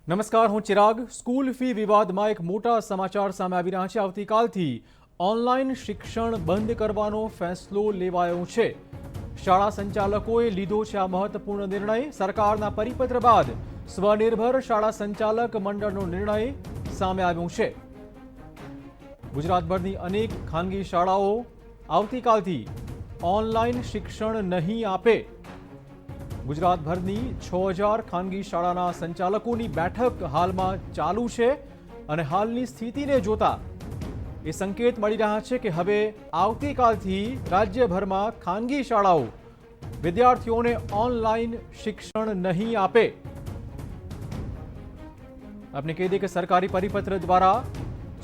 નમસ્કાર, હું Chirag. School fee વિવાદમાં એક મોટા સમાચાર સામે આવી રહ્યા છે. આવતીકાલથી ઓનલાઈન શિક્ષણ બંધ કરવાનો ફેસલો લેવાયો છે. શાળા સંચાલકોએ લીધો છે આ મહત્વપૂર્ણ નિર્ણય. સરકારના પરિપત્ર બાદ સ્વનિર્ભર શાળા સંચાલક મંડળનો નિર્ણય સામે આવ્યો છે. ગુજરાતભરની અનેક ખાનગી શાળાઓ આવતીકાલથી ઓનલાઈન શિક્ષણ નહીં આપે. ગુજરાતભરની 6000 ખાનગી શાળાના સંચાલકોની બેઠક હાલમાં ચાલુ છે અને હાલની સ્થિતિને જોતા એ સંકેત મળી રહ્યા છે કે હવે આવતીકાલથી રાજ્યભરમાં ખાનગી શાળાઓ વિદ્યાર્થીઓને ઓનલાઈન શિક્ષણ નહીં આપે. આપને કહી દઈએ કે સરકારી પરિપત્ર દ્વારા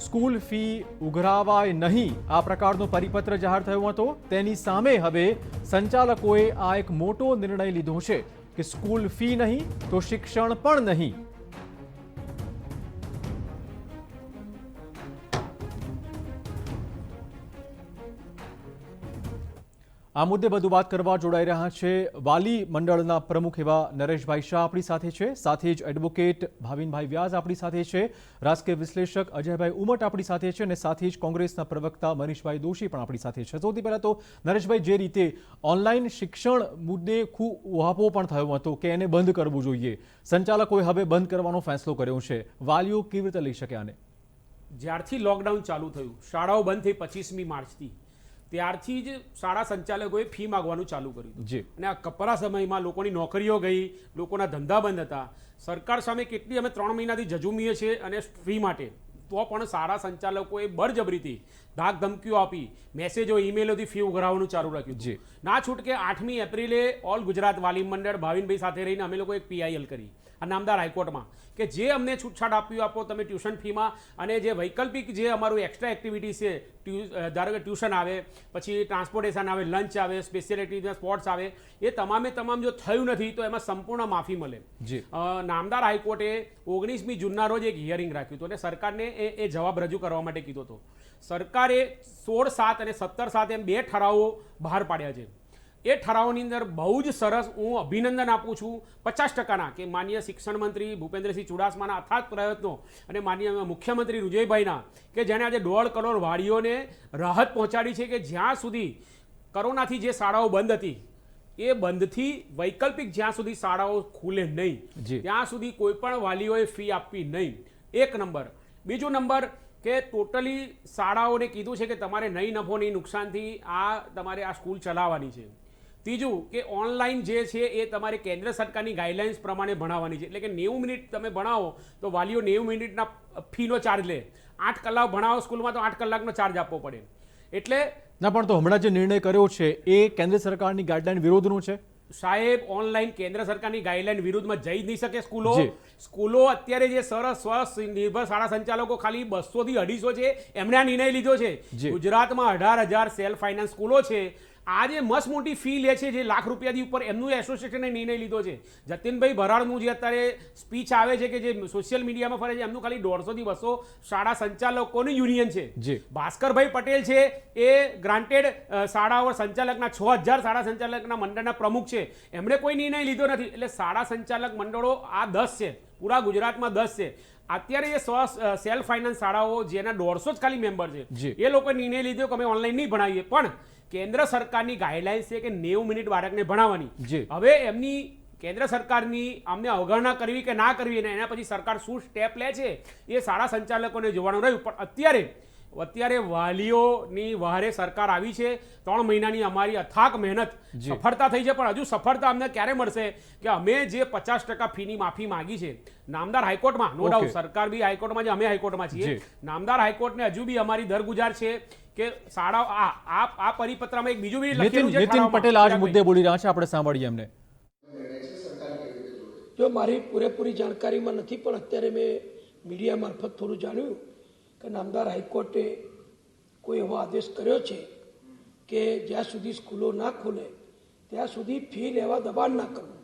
સ્કૂલ ફી ઉઘરાવાય નહીં આ પ્રકારનો પરિપત્ર જાહેર થયો હતો. તેની સામે હવે સંચાલકોએ આ એક મોટો નિર્ણય લીધો છે કે સ્કૂલ ફી નહીં તો શિક્ષણ પણ નહીં. આ મુદ્દે વધુ વાત કરવા જોડાઈ રહ્યા છે વાલી મંડળના પ્રમુખ એવા નરેશભાઈ શાહ આપણી સાથે છે. સાથે જ એડવોકેટ ભાવિનભાઈ વ્યાસ આપણી સાથે છે. રાજકીય વિશ્લેષક અજયભાઈ ઉમટ આપણી સાથે છે અને સાથે જ કોંગ્રેસના પ્રવક્તા મનીષભાઈ દોશી પણ આપણી સાથે છે. સૌથી પહેલા તો નરેશભાઈ, જે રીતે ઓનલાઈન શિક્ષણ મુદ્દે ખૂબ ઉહાપો પણ થયો હતો કે એને બંધ કરવું જોઈએ, સંચાલકોએ હવે બંધ કરવાનો ફેસલો કર્યો છે, વાલીઓ કેવી રીતે લઈ શકે આને? જ્યારથી લોકડાઉન ચાલુ થયું, શાળાઓ બંધ થઈ 25મી માર્ચથી, ત્યારથી જ શાળા સંચાલકોએ ફી માગવાનું ચાલુ કર્યું. અને આ કપરા સમયમાં લોકોની નોકરીઓ ગઈ, લોકોના ધંધા બંધ હતા. સરકાર સામે કેટલી અમે 3 મહિનાથી જજુમીએ છીએ અને ફી માટે, તો પણ શાળા સંચાલકોએ બળજબરીથી ધાક ધમકીઓ આપી, મેસેજો ઈમેલોથી ફી ઉઘરાવવાનું ચાલુ રાખ્યું. ના છૂટકે 8મી એપ્રિલે ઓલ ગુજરાત વાલી મંડળ ભાવિનભાઈ સાથે રહીને અમે લોકો એક PIL કરી આ નામદાર હાઈકોર્ટમાં કે જે અમને છૂટછાટ આપો તમે ટ્યુશન ફીમાં, અને જે વૈકલ્પિક જે અમારું એક્સ્ટ્રા એક્ટિવિટી છે, ધારો કે ટ્યુશન આવે, પછી ટ્રાન્સપોર્ટેશન આવે, લંચ આવે, સ્પેશિયલ એક્ટિવિટી સ્પોર્ટ્સ આવે, એ તમામે તમામ જો થયું નથી તો એમાં સંપૂર્ણ માફી મળે. નામદાર હાઈકોર્ટે 19મી જૂનના રોજ એક હિયરિંગ રાખ્યું હતું અને સરકારને એ જવાબ રજૂ કરવા માટે કીધો હતો. સરકારે 16/7 અને 17/7 એમ 2 ઠરાવો બહાર પાડ્યા છે. એ ઠરાવોની અંદર બહુ જ સરસ હું અભિનંદન આપું છું 50%ના કે માનનીય શિક્ષણ મંત્રી ભૂપેન્દ્રસિંહ ચુડાસમાના અથાગ પ્રયત્નો અને માનનીય મુખ્યમંત્રી વિજયભાઈના, કે જેણે આજે 1.5 કરોડ વાલીઓને રાહત પહોંચાડી છે કે જ્યાં સુધી કોરોનાથી જે શાળાઓ બંધ હતી એ બંધથી વૈકલ્પિક જ્યાં સુધી શાળાઓ ખુલે નહીં ત્યાં સુધી કોઈ પણ વાલીઓએ ફી આપવી નહીં. 1 નંબર. બીજો નંબર કે ટોટલી શાળાઓને કીધું છે કે તમારે નહીં નફો નહીં નુકસાનથી તમારે આ સ્કૂલ ચલાવવાની છે. ત્રીજું કે ઓનલાઈન જે છે એ તમારે કેન્દ્ર સરકારની ગાઈડલાઇન્સ પ્રમાણે ભણાવવાની છે. એટલે કે 90 મિનિટ તમે ભણાવો તો વાલીઓ 90 મિનિટના ફીનો ચાર્જ લે. 8 કલાક ભણાવો સ્કૂલમાં તો 8 કલાકનો ચાર્જ આપવો પડે. એટલે ના, પણ તો હમણાં જે નિર્ણય કર્યો છે એ કેન્દ્ર સરકારની ગાઈડલાઈન વિરોધનું છે. સાહેબ, ઓનલાઈન કેન્દ્ર સરકારની ગાઈડલાઈન વિરુદ્ધમાં જઈ જ નહીં શકે. સ્કૂલો અત્યારે જે સરસ સ્વનિર્ભર શાળા સંચાલકો ખાલી 200 થી 250 છે, એમણે આ નિર્ણય લીધો છે. ગુજરાતમાં 18,000 સેલ્ફ ફાઇનાન્સ સ્કૂલો છે. આ જે મસ્ત મોટી ફી લે છે, જે લાખ રૂપિયાથી ઉપર, એમનું એસોસિએશને નિર્ણય લીધો છે. જતીનભાઈ ભરાડનું જે અત્યારે સ્પીચ આવે છે કે જે સોશિયલ મીડિયામાં ફરે છે, એમનું ખાલી 150 થી 200 શાળા સંચાલકોની યુનિયન છે. ભાસ્કરભાઈ પટેલ છે એ ગ્રાન્ટેડ શાળાઓ સંચાલકના 6000 શાળા સંચાલકના મંડળના પ્રમુખ છે, એમણે કોઈ નિર્ણય લીધો નથી. એટલે શાળા સંચાલક મંડળો આ 10 છે, પૂરા ગુજરાતમાં 10 છે. અત્યારે એ સેલ્ફ ફાઇનાન્સ શાળાઓ જેના 150 જ ખાલી મેમ્બર છે, એ લોકોએ નિર્ણય લીધો કે અમે ઓનલાઈન નહીં ભણાવીએ. પણ કેન્દ્ર સરકારની ગાઈડલાઇન્સ છે કે 90 મિનિટ બાળકને ભણાવવાની. હવે એમની કેન્દ્ર સરકારની અમને અવગણના કરવી કે ના કરવી, અને એના પછી સરકાર શું સ્ટેપ લે છે એ શાળા સંચાલકોને જોવાનું રહ્યું. પણ અત્યારે વાલીઓની વહારે સરકાર આવી છે. 3 મહિનાની અમારી અથાગ મહેનત સફળતા થઈ છે. પણ હજુ સફળતા અમને ક્યારે મળશે કે અમે જે 50% ફીની માફી માંગી છે નામદાર હાઈકોર્ટમાં, નો ડાઉટ સરકાર બી હાઈકોર્ટમાં છે, અમે હાઈકોર્ટમાં છીએ. નામદાર હાઈકોર્ટને હજુ બી અમારી દરગુજાર છે કે શાળા આ પરિપત્રમાં એક બીજું બી લખેલું છે. નીતિન પટેલ આજ મુદ્દે બોલી રહ્યા છે, આપણે સાંભળીએ એમને. જો મારી પૂરેપૂરી જાણકારીમાં નથી, પણ અત્યારે મેં મીડિયા મારફત થોડું જાણ્યું કે નામદાર હાઈકોર્ટે કોઈ એવો આદેશ કર્યો છે કે જ્યાં સુધી સ્કૂલો ના ખુલે ત્યાં સુધી ફી લેવા દબાણ ના કરવું.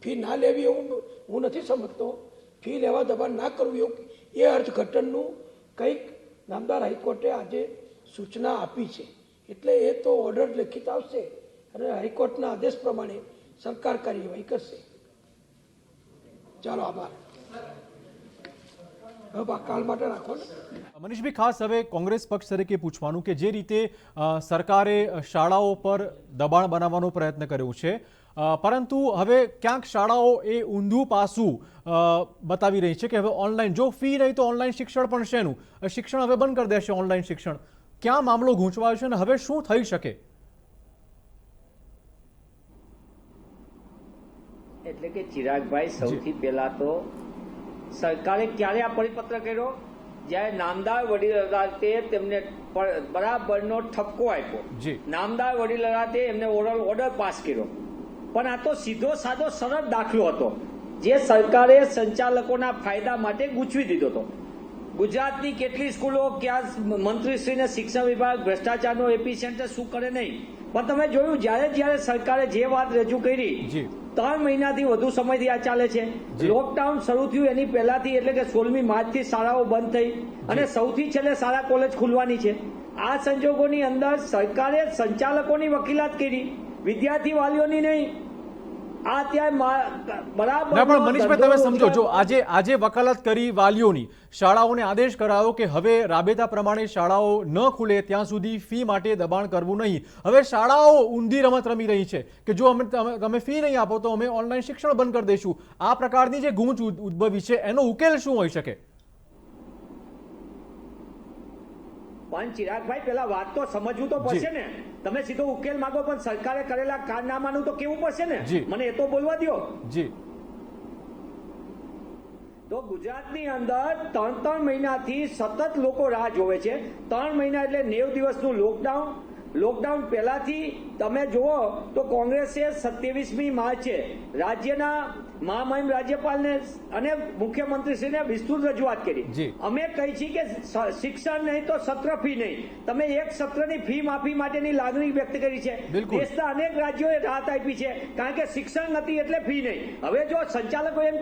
ફી ના લેવી એવું હું નથી સમજતો. ફી લેવા દબાણ ના કરવું એવું એ અર્થઘટનનું કંઈક નામદાર હાઈકોર્ટે આજે સૂચના આપી છે. એટલે એ તો ઓર્ડર લેખિત આવશે અને હાઈકોર્ટના આદેશ પ્રમાણે સરકાર કાર્યવાહી કરશે. ચાલો, આભાર. હવે બાકાલ માટે રાખો ને. મનીષભાઈ, ખાસ હવે કોંગ્રેસ પક્ષ તરીકે પૂછવાનું કે જે રીતે સરકારે શાળાઓ પર દબાણ બનાવવાનો પ્રયત્ન કર્યો છે, પરંતુ હવે ક્યાંક શાળાઓ એ ઊંધું પાસું બતાવી રહી છે કે હવે ઓનલાઈન, જો ફી નહીં તો ઓનલાઈન શિક્ષણ પણ શેનું, શિક્ષણ હવે બંધ કરી દેશે ઓનલાઈન શિક્ષણ. ક્યાં મામલો ગૂંચવાયો છે અને હવે શું થઈ શકે? એટલે કે ચિરાગભાઈ, સૌથી પહેલા તો સરકારે ક્યારે આ પરિપત્ર કર્યો? જ્યારે નામદાર વડીલ અદાલતે તેમને બરાબરનો ઠપકો આપ્યો, નામદાર વડીલ અદાલતે એમને ઓરલ ઓર્ડર પાસ કર્યો. પણ આ તો સીધો સાદો સરળ દાખલો હતો જે સરકારે સંચાલકોના ફાયદા માટે ગૂંચવી દીધો હતો. ગુજરાતની કેટલી સ્કૂલો, ક્યાં મંત્રીશ્રીને શિક્ષણ વિભાગ ભ્રષ્ટાચારનો એપી સેન્ટર શું કરે નહીં. પણ તમે જોયું જ્યારે સરકારે જે વાત રજૂ કરી, 3 મહિનાથી વધુ સમયથી આ ચાલે છે. લોકડાઉન શરૂ થયું એની પહેલાથી, એટલે કે 16મી માર્ચથી શાળાઓ બંધ થઈ અને સૌથી છેલ્લે શાળા કોલેજ ખુલવાની છે. આ સંજોગોની અંદર સરકારે સંચાલકોની વકીલાત કરી, વિદ્યાર્થી વાલીઓની નહીં. આ અત્યારે બરાબર. પણ મનીષભાઈ, તમે સમજો, જો આજે વકાલત કરી વાલીઓની, શાળાઓને આદેશ કરાયો કે હવે રાબેતા પ્રમાણે શાળાઓ ન ખુલે ત્યાં સુધી ફી માટે દબાણ કરવું નહીં. હવે શાળાઓ ઊંધી રમત રમી રહી છે કે જો તમે ફી નહીં આપો તો અમે ઓનલાઈન શિક્ષણ બંધ કરી દઈશું. આ પ્રકારની જે ગૂંચ ઉદ્ભવી છે એનો ઉકેલ શું હોઈ શકે? પણ ચિરાગભાઈ, પેલા વાત તો સમજવું તો પડશે ને. તમે સીધો ઉકેલ માંગો પણ સરકારે કરેલા કારનામાનું તો કેવું પડશે ને. મને એ તો બોલવા દો. જી, તો ગુજરાતની અંદર 3 મહિનાથી સતત લોકો રાહ જોવે છે. 3 મહિના એટલે 90 દિવસનું લોકડાઉન પહેલાથી તમે જુઓ તો કોંગ્રેસે 27મી માર્ચે રાજ્યના મહામહિમ રાજ્યપાલને અને મુખ્યમંત્રીશ્રીને વિસ્તૃત રજૂઆત કરી. અમે કહી છીએ કે શિક્ષણ નહીં તો સત્ર ફી નહીં. તમે એક સત્રની ફી માફી માટેની લાગણી વ્યક્ત કરી છે. દેશના અનેક રાજ્યોએ રાહત આપી છે, કારણ કે શિક્ષણ નથી એટલે ફી નહીં. હવે જો સંચાલકો એમ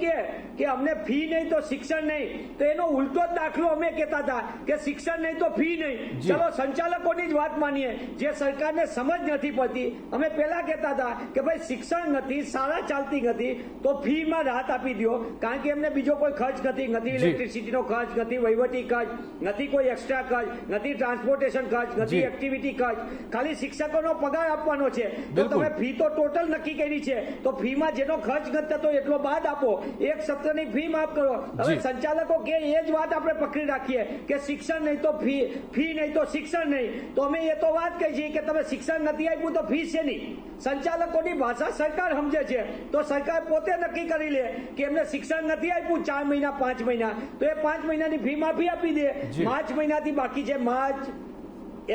કે અમને ફી નહીં તો શિક્ષણ નહીં, તો એનો ઉલટો જ દાખલો અમે કહેતા હતા કે શિક્ષણ નહીં તો ફી નહીં. ચલો સંચાલકોની જ વાત માનીએ, જે સરકારને સમજ નથી પડતી. અમે પહેલા કહેતા હતા કે ભાઈ શિક્ષણ નથી, શાળા ચાલતી નથી તો ફીમાં રાહત આપી દો, કારણ કે એમને બીજો કોઈ ખર્ચ નથી ઇલેક્ટ્રિસિટીનો ખર્ચ નથી, વહીવટી ખર્ચ નથી, કોઈ એક્સ્ટ્રા ખર્ચ નથી, ટ્રાન્સપોર્ટેશન ખર્ચ નથી, એક્ટિવિટી ખર્ચ, ખાલી શિક્ષકોનો પગાર આપવાનો છે. તો તમે ફી તો ટોટલ નક્કી કરી છે, તો ફીમાં જેનો ખર્ચ નથી થતો એટલો બાદ આપો, એક સત્રની ફી માફ કરો. હવે સંચાલકો કે એ જ વાત આપણે પકડી રાખીએ કે શિક્ષણ નહીં તો ફી નહીં તો શિક્ષણ નહીં, તો અમે એ તો વાત કહી છીએ કે તમે શિક્ષણ નથી આપ્યું તો ફી છે નહીં. સંચાલકોની ભાષા સરકાર સમજે છે, તો સરકાર પોતે નક્કી કરી લે કે એમને શિક્ષણ નથી આપ્યું 4 મહિના 5 મહિના, તો એ 5 મહિનાની ફી માફી આપી દે. માર્ચ મહિનાથી બાકી છે, માર્ચ,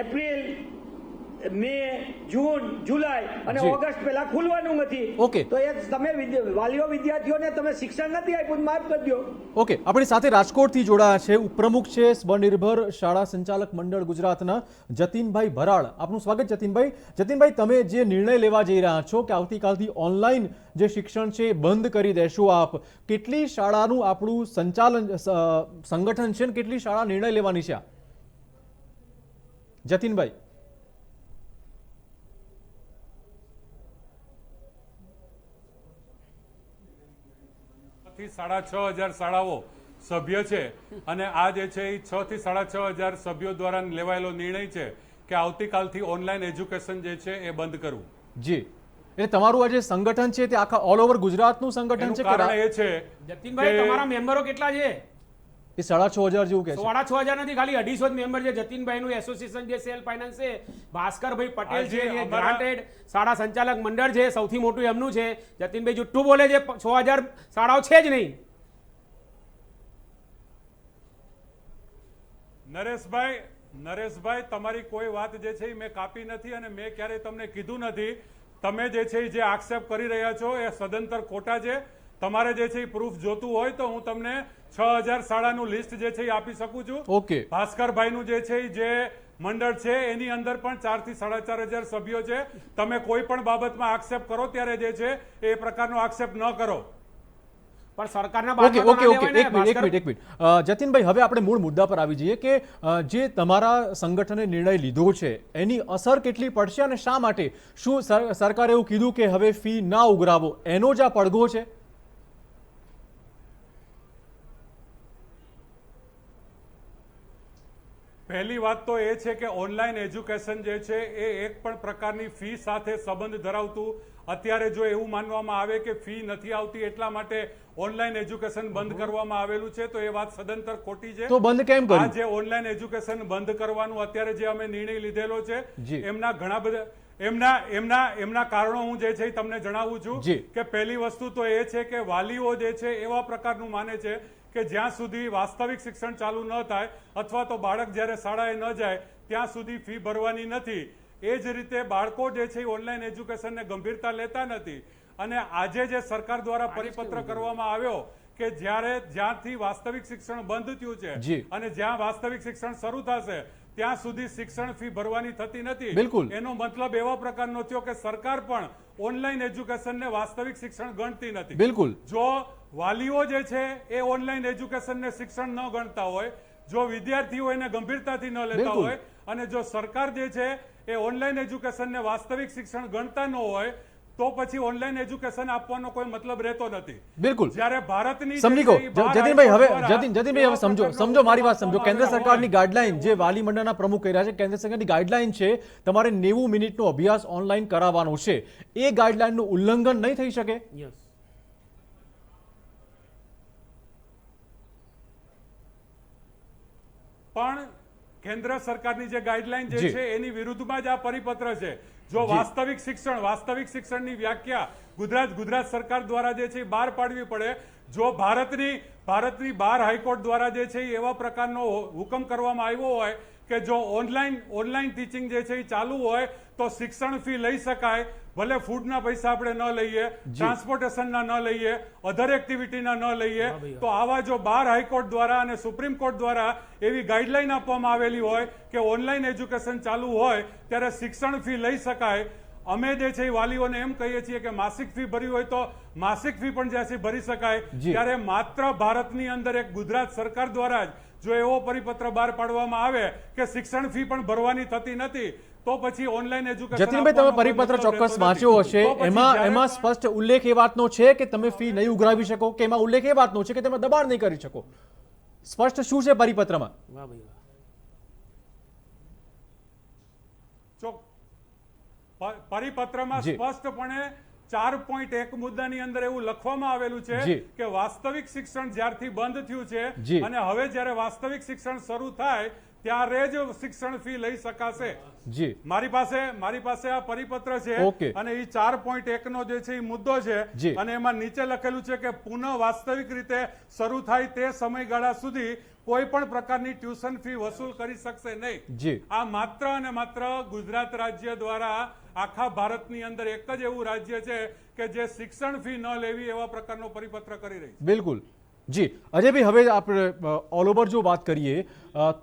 એપ્રિલ, મે, જૂન, જુલાઈ અને ઓગસ્ટ પહેલા ખુલવાનું નથી. તો એ તમે વાલીઓ વિદ્યાર્થીઓને તમે શિક્ષણ નથી આપ્યું, માફ કરી દો. ઓકે, આપણી સાથે રાજકોટથી જોડાયા છે ઉપપ્રમુખ છે સ્વનિર્ભર શાળા સંચાલક મંડળ ગુજરાતના જતીનભાઈ ભરાડ. આપનું સ્વાગત જતીનભાઈ. જતીનભાઈ, તમે જે નિર્ણય લેવા જઈ રહ્યા છો કે આવતીકાલથી ઓનલાઈન જે શિક્ષણ છે બંધ કરી દેશો આપ, કેટલી શાળાનું આપણું સંગઠન છે, કેટલી શાળા નિર્ણય લેવાની છે? જતીનભાઈ. 6,500 શાળાઓ સભ્ય છે અને આ જે છે એ 6,000 થી 6,500 સભ્યો દ્વારા લેવાયેલો નિર્ણય છે કે આવતીકાલથી ઓનલાઈન એજ્યુકેશન જે છે એ બંધ કરવું. જી, એટલે તમારું આ જે સંગઠન છે તે આખા ઓલ ઓવર ગુજરાતનું સંગઠન છે? કારણ એ છે જતીનભાઈ, તમારા મેમ્બરો કેટલા છે? એ 6,500 જેવું કે 6,500 નથી, ખાલી 250 મેમ્બર છે. જતીનભાઈ નું એસોસિએશન જે સેલ્ફ ફાઇનાન્સ છે, ભાસ્કરભાઈ પટેલ છે, જે ગ્રાન્ટેડ શાળા સંચાલક મંડળ છે, સૌથી મોટું એમનું છે. જતીનભાઈ જુઠ્ઠું બોલે છે, 6,000 શાળાઓ છે જ નહીં. નરેશભાઈ, તમારી કોઈ વાત જે છે મેં કાપી નથી અને મેં ક્યારેય તમને કીધું નથી. તમે જે છે જે આક્ષેપ કરી રહ્યા છો એ સદંતર ખોટા છે. તમારે જે છે પ્રૂફ જોતું હોય તો હું તમને 6,000 શાળાનું લિસ્ટ જે છે એ આપી શકું છું. ઓકે, ભાસ્કરભાઈનું જે છે જે મંડળ છે એની અંદર પણ 4,000 થી 4,500 સભ્યો છે. તમે કોઈ પણ બાબતમાં આક્ષેપ કરો ત્યારે જે છે એ પ્રકારનો આક્ષેપ ન કરો. પણ સરકારના એક મિનિટ જતીનભાઈ, હવે આપણે મૂળ મુદ્દા પર આવી જઈએ કે જે તમારા સંગઠને નિર્ણય લીધો છે એની અસર કેટલી પડશે અને શા માટે? શું સરકારે એવું કીધું કે હવે ફી ના ઉઘરાવો, એનો જ આ પડઘો છે? પહેલી વાત તો એ છે કે ઓનલાઈન એજ્યુકેશન જે છે એ એક પણ પ્રકારની ફી સાથે સંબંધ ધરાવતું, અત્યારે જો એવું માનવામાં આવે કે ફી નથી આવતી એટલા માટે ઓનલાઈન એજ્યુકેશન બંધ કરવામાં આવેલું છે તો એ વાત સદંતર ખોટી છે. તો બંધ કેમ કર્યું? આ જે ઓનલાઈન એજ્યુકેશન બંધ કરવાનું અત્યારે જે અમે નિર્ણય લીધેલો છે એમના ઘણા બધા એમના કારણો હું જે છે તમને જણાવું છું કે પહેલી વસ્તુ તો એ છે કે વાલીઓ જે છે એવા પ્રકારનું માને છે કે જ્યાં સુધી વાસ્તવિક શિક્ષણ ચાલુ ન થાય અથવા તો બાળક જ્યારે શાળાએ ન જાય ત્યાં સુધી ફી ભરવાની નથી. એ જ રીતે બાળકો જે છે ઓનલાઈન એજ્યુકેશનને ગંભીરતા લેતા નથી અને આજે જે સરકાર દ્વારા પરિપત્ર કરવામાં આવ્યો કે જ્યાંથી વાસ્તવિક શિક્ષણ બંધ થયું છે અને જ્યાં વાસ્તવિક શિક્ષણ શરૂ થશે ત્યાં સુધી શિક્ષણ ફી ભરવાની થતી નથી. બિલકુલ. એનો મતલબ એવા પ્રકારનો થયો કે સરકાર પણ ઓનલાઈન એજ્યુકેશનને વાસ્તવિક શિક્ષણ ગણતી નથી. બિલકુલ. જો વાલીઓ જે છે એ ઓનલાઈન એજ્યુકેશનને શિક્ષણ ન ગણતા હોય, જો વિદ્યાર્થીઓ એને ગંભીરતાથી ન લેતા હોય અને જો સરકાર જે છે એ ઓનલાઈન એજ્યુકેશનને વાસ્તવિક શિક્ષણ ગણતા ન હોય તો પછી ઓનલાઈન એજ્યુકેશન આપવાનો કોઈ મતલબ રહેતો નથી. બિલકુલ. જ્યારે ભારતની સમજી ગયો જતીનભાઈ, હવે સમજો મારી વાત સમજો. કેન્દ્ર સરકારની ગાઈડલાઈન જે વાલી મંડળના પ્રમુખ કહી રહ્યા છે, કેન્દ્ર સરકારની ગાઈડલાઈન છે તમારે 90 મિનિટનો અભ્યાસ ઓનલાઈન કરાવવાનો છે. એ ગાઈડલાઈનનું ઉલ્લંઘન નહીં થઈ શકે? પણ કેન્દ્ર સરકારની જે ગાઈડલાઈન જે છે એની વિરુદ્ધમાં જ આ પરિપત્ર છે. જો વાસ્તવિક શિક્ષણની વ્યાખ્યા ગુજરાત સરકાર દ્વારા જે છે બહાર પાડવી પડે. જો ભારતની 12 હાઈકોર્ટ દ્વારા જે છે એવા પ્રકારનો હુકમ કરવામાં આવ્યો હોય કે જો ઓનલાઈન ટીચિંગ જે છે એ ચાલુ હોય તો શિક્ષણ ફી લઈ શકાય, ભલે ફૂડના પૈસા આપણે ન લઈએ, ટ્રાન્સપોર્ટેશનના ન લઈએ, અધર એક્ટિવિટીના ન લઈએ, તો આવા જો 12 હાઈકોર્ટ દ્વારા અને સુપ્રીમ કોર્ટ દ્વારા એવી ગાઈડલાઈન આપવામાં આવેલી હોય કે ઓનલાઈન એજ્યુકેશન ચાલુ હોય ત્યારે શિક્ષણ ફી લઈ શકાય. અમે જે છે વાલીઓને એમ કહીએ છીએ કે માસિક ફી ભરી હોય તો માસિક ફી પણ જ્યાંથી ભરી શકાય. ત્યારે માત્ર ભારતની અંદર એક ગુજરાત સરકાર દ્વારા જ જો એવો પરિપત્ર બહાર પાડવામાં આવે કે શિક્ષણ ફી પણ ભરવાની થતી નથી તો પછી ઓનલાઈન એજ્યુકેશન. જતીનભાઈ, તમે પરિપત્ર ચોક્કસ વાંચ્યો હશે. એમાં સ્પષ્ટ ઉલ્લેખ એ વાતનો છે કે તમે ફી નહીં ઉઘરાવી શકો, કે એમાં ઉલ્લેખ એ વાતનો છે કે તમે દબાણ નહીં કરી શકો? સ્પષ્ટ શું છે પરિપત્રમાં? પરિપત્રમાં સ્પષ્ટપણે 4.1 મુદ્દાની અંદર એવું લખવામાં આવેલું છે કે વાસ્તવિક શિક્ષણ જ્યારથી બંધ થયું છે અને હવે જ્યારે વાસ્તવિક શિક્ષણ શરૂ થાય ત્યારે જ શિક્ષણ ફી લઈ શકાશે. મારી પાસે આ પરિપત્ર છે અને એ 4.1 નો જે છે એ મુદ્દો છે અને એમાં નીચે લખેલું છે કે પુનઃ વાસ્તવિક રીતે શરૂ થાય તે સમયગાળા સુધી કોઈ પણ પ્રકારની ટ્યુશન ફી વસૂલ કરી શકશે નહીં. આ માત્ર અને માત્ર ગુજરાત રાજ્ય દ્વારા આખા ભારતની અંદર એક જ એવું રાજ્ય છે કે જે શિક્ષણ ફી ન લેવી એવા પ્રકારનો પરિપત્ર કરી રહી છે. બિલકુલ. જી અજયભાઈ, હવે આપણે ઓલ ઓવર જો વાત કરીએ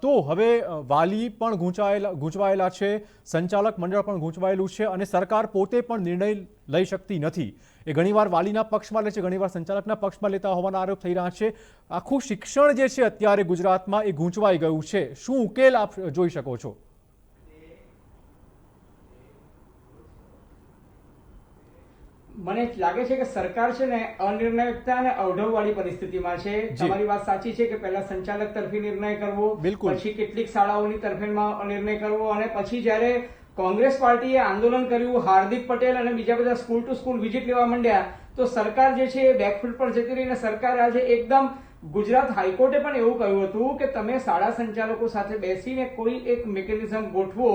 તો હવે વાલી પણ ગૂંચવાયેલા છે, સંચાલક મંડળ પણ ગૂંચવાયેલું છે અને સરકાર પોતે પણ નિર્ણય લઈ શકતી નથી. એ ઘણીવાર વાલીના પક્ષમાં લે છે, ઘણીવાર સંચાલકના પક્ષમાં લેતા હોવાના આરોપ થઈ રહ્યા છે. આખું શિક્ષણ જે છે અત્યારે ગુજરાતમાં એ ગૂંચવાઈ ગયું છે. શું ઉકેલ આપ જોઈ શકો છો? મને લાગે છે કે સરકાર છે ને અનિર્ણાયકતા અને અવઢવવાળી પરિસ્થિતિમાં છે. તમારી વાત સાચી છે કે પહેલા સંચાલક તરફી નિર્ણય કરવો, પછી કેટલીક શાળાઓની તરફેણમાં નિર્ણય કરવો અને પછી જ્યારે કોંગ્રેસ પાર્ટીએ આંદોલન કર્યું, હાર્દિક પટેલ અને બીજા બધા સ્કૂલ ટુ સ્કૂલ વિઝિટ લેવા માંડ્યા તો સરકાર જે છે એ બેકફૂટ પર જતી રહી અને સરકાર આજે એકદમ ગુજરાત હાઈકોર્ટે પણ એવું કહ્યું હતું કે તમે શાળા સંચાલકો સાથે બેસીને કોઈ એક મિકેનિઝમ ગોઠવો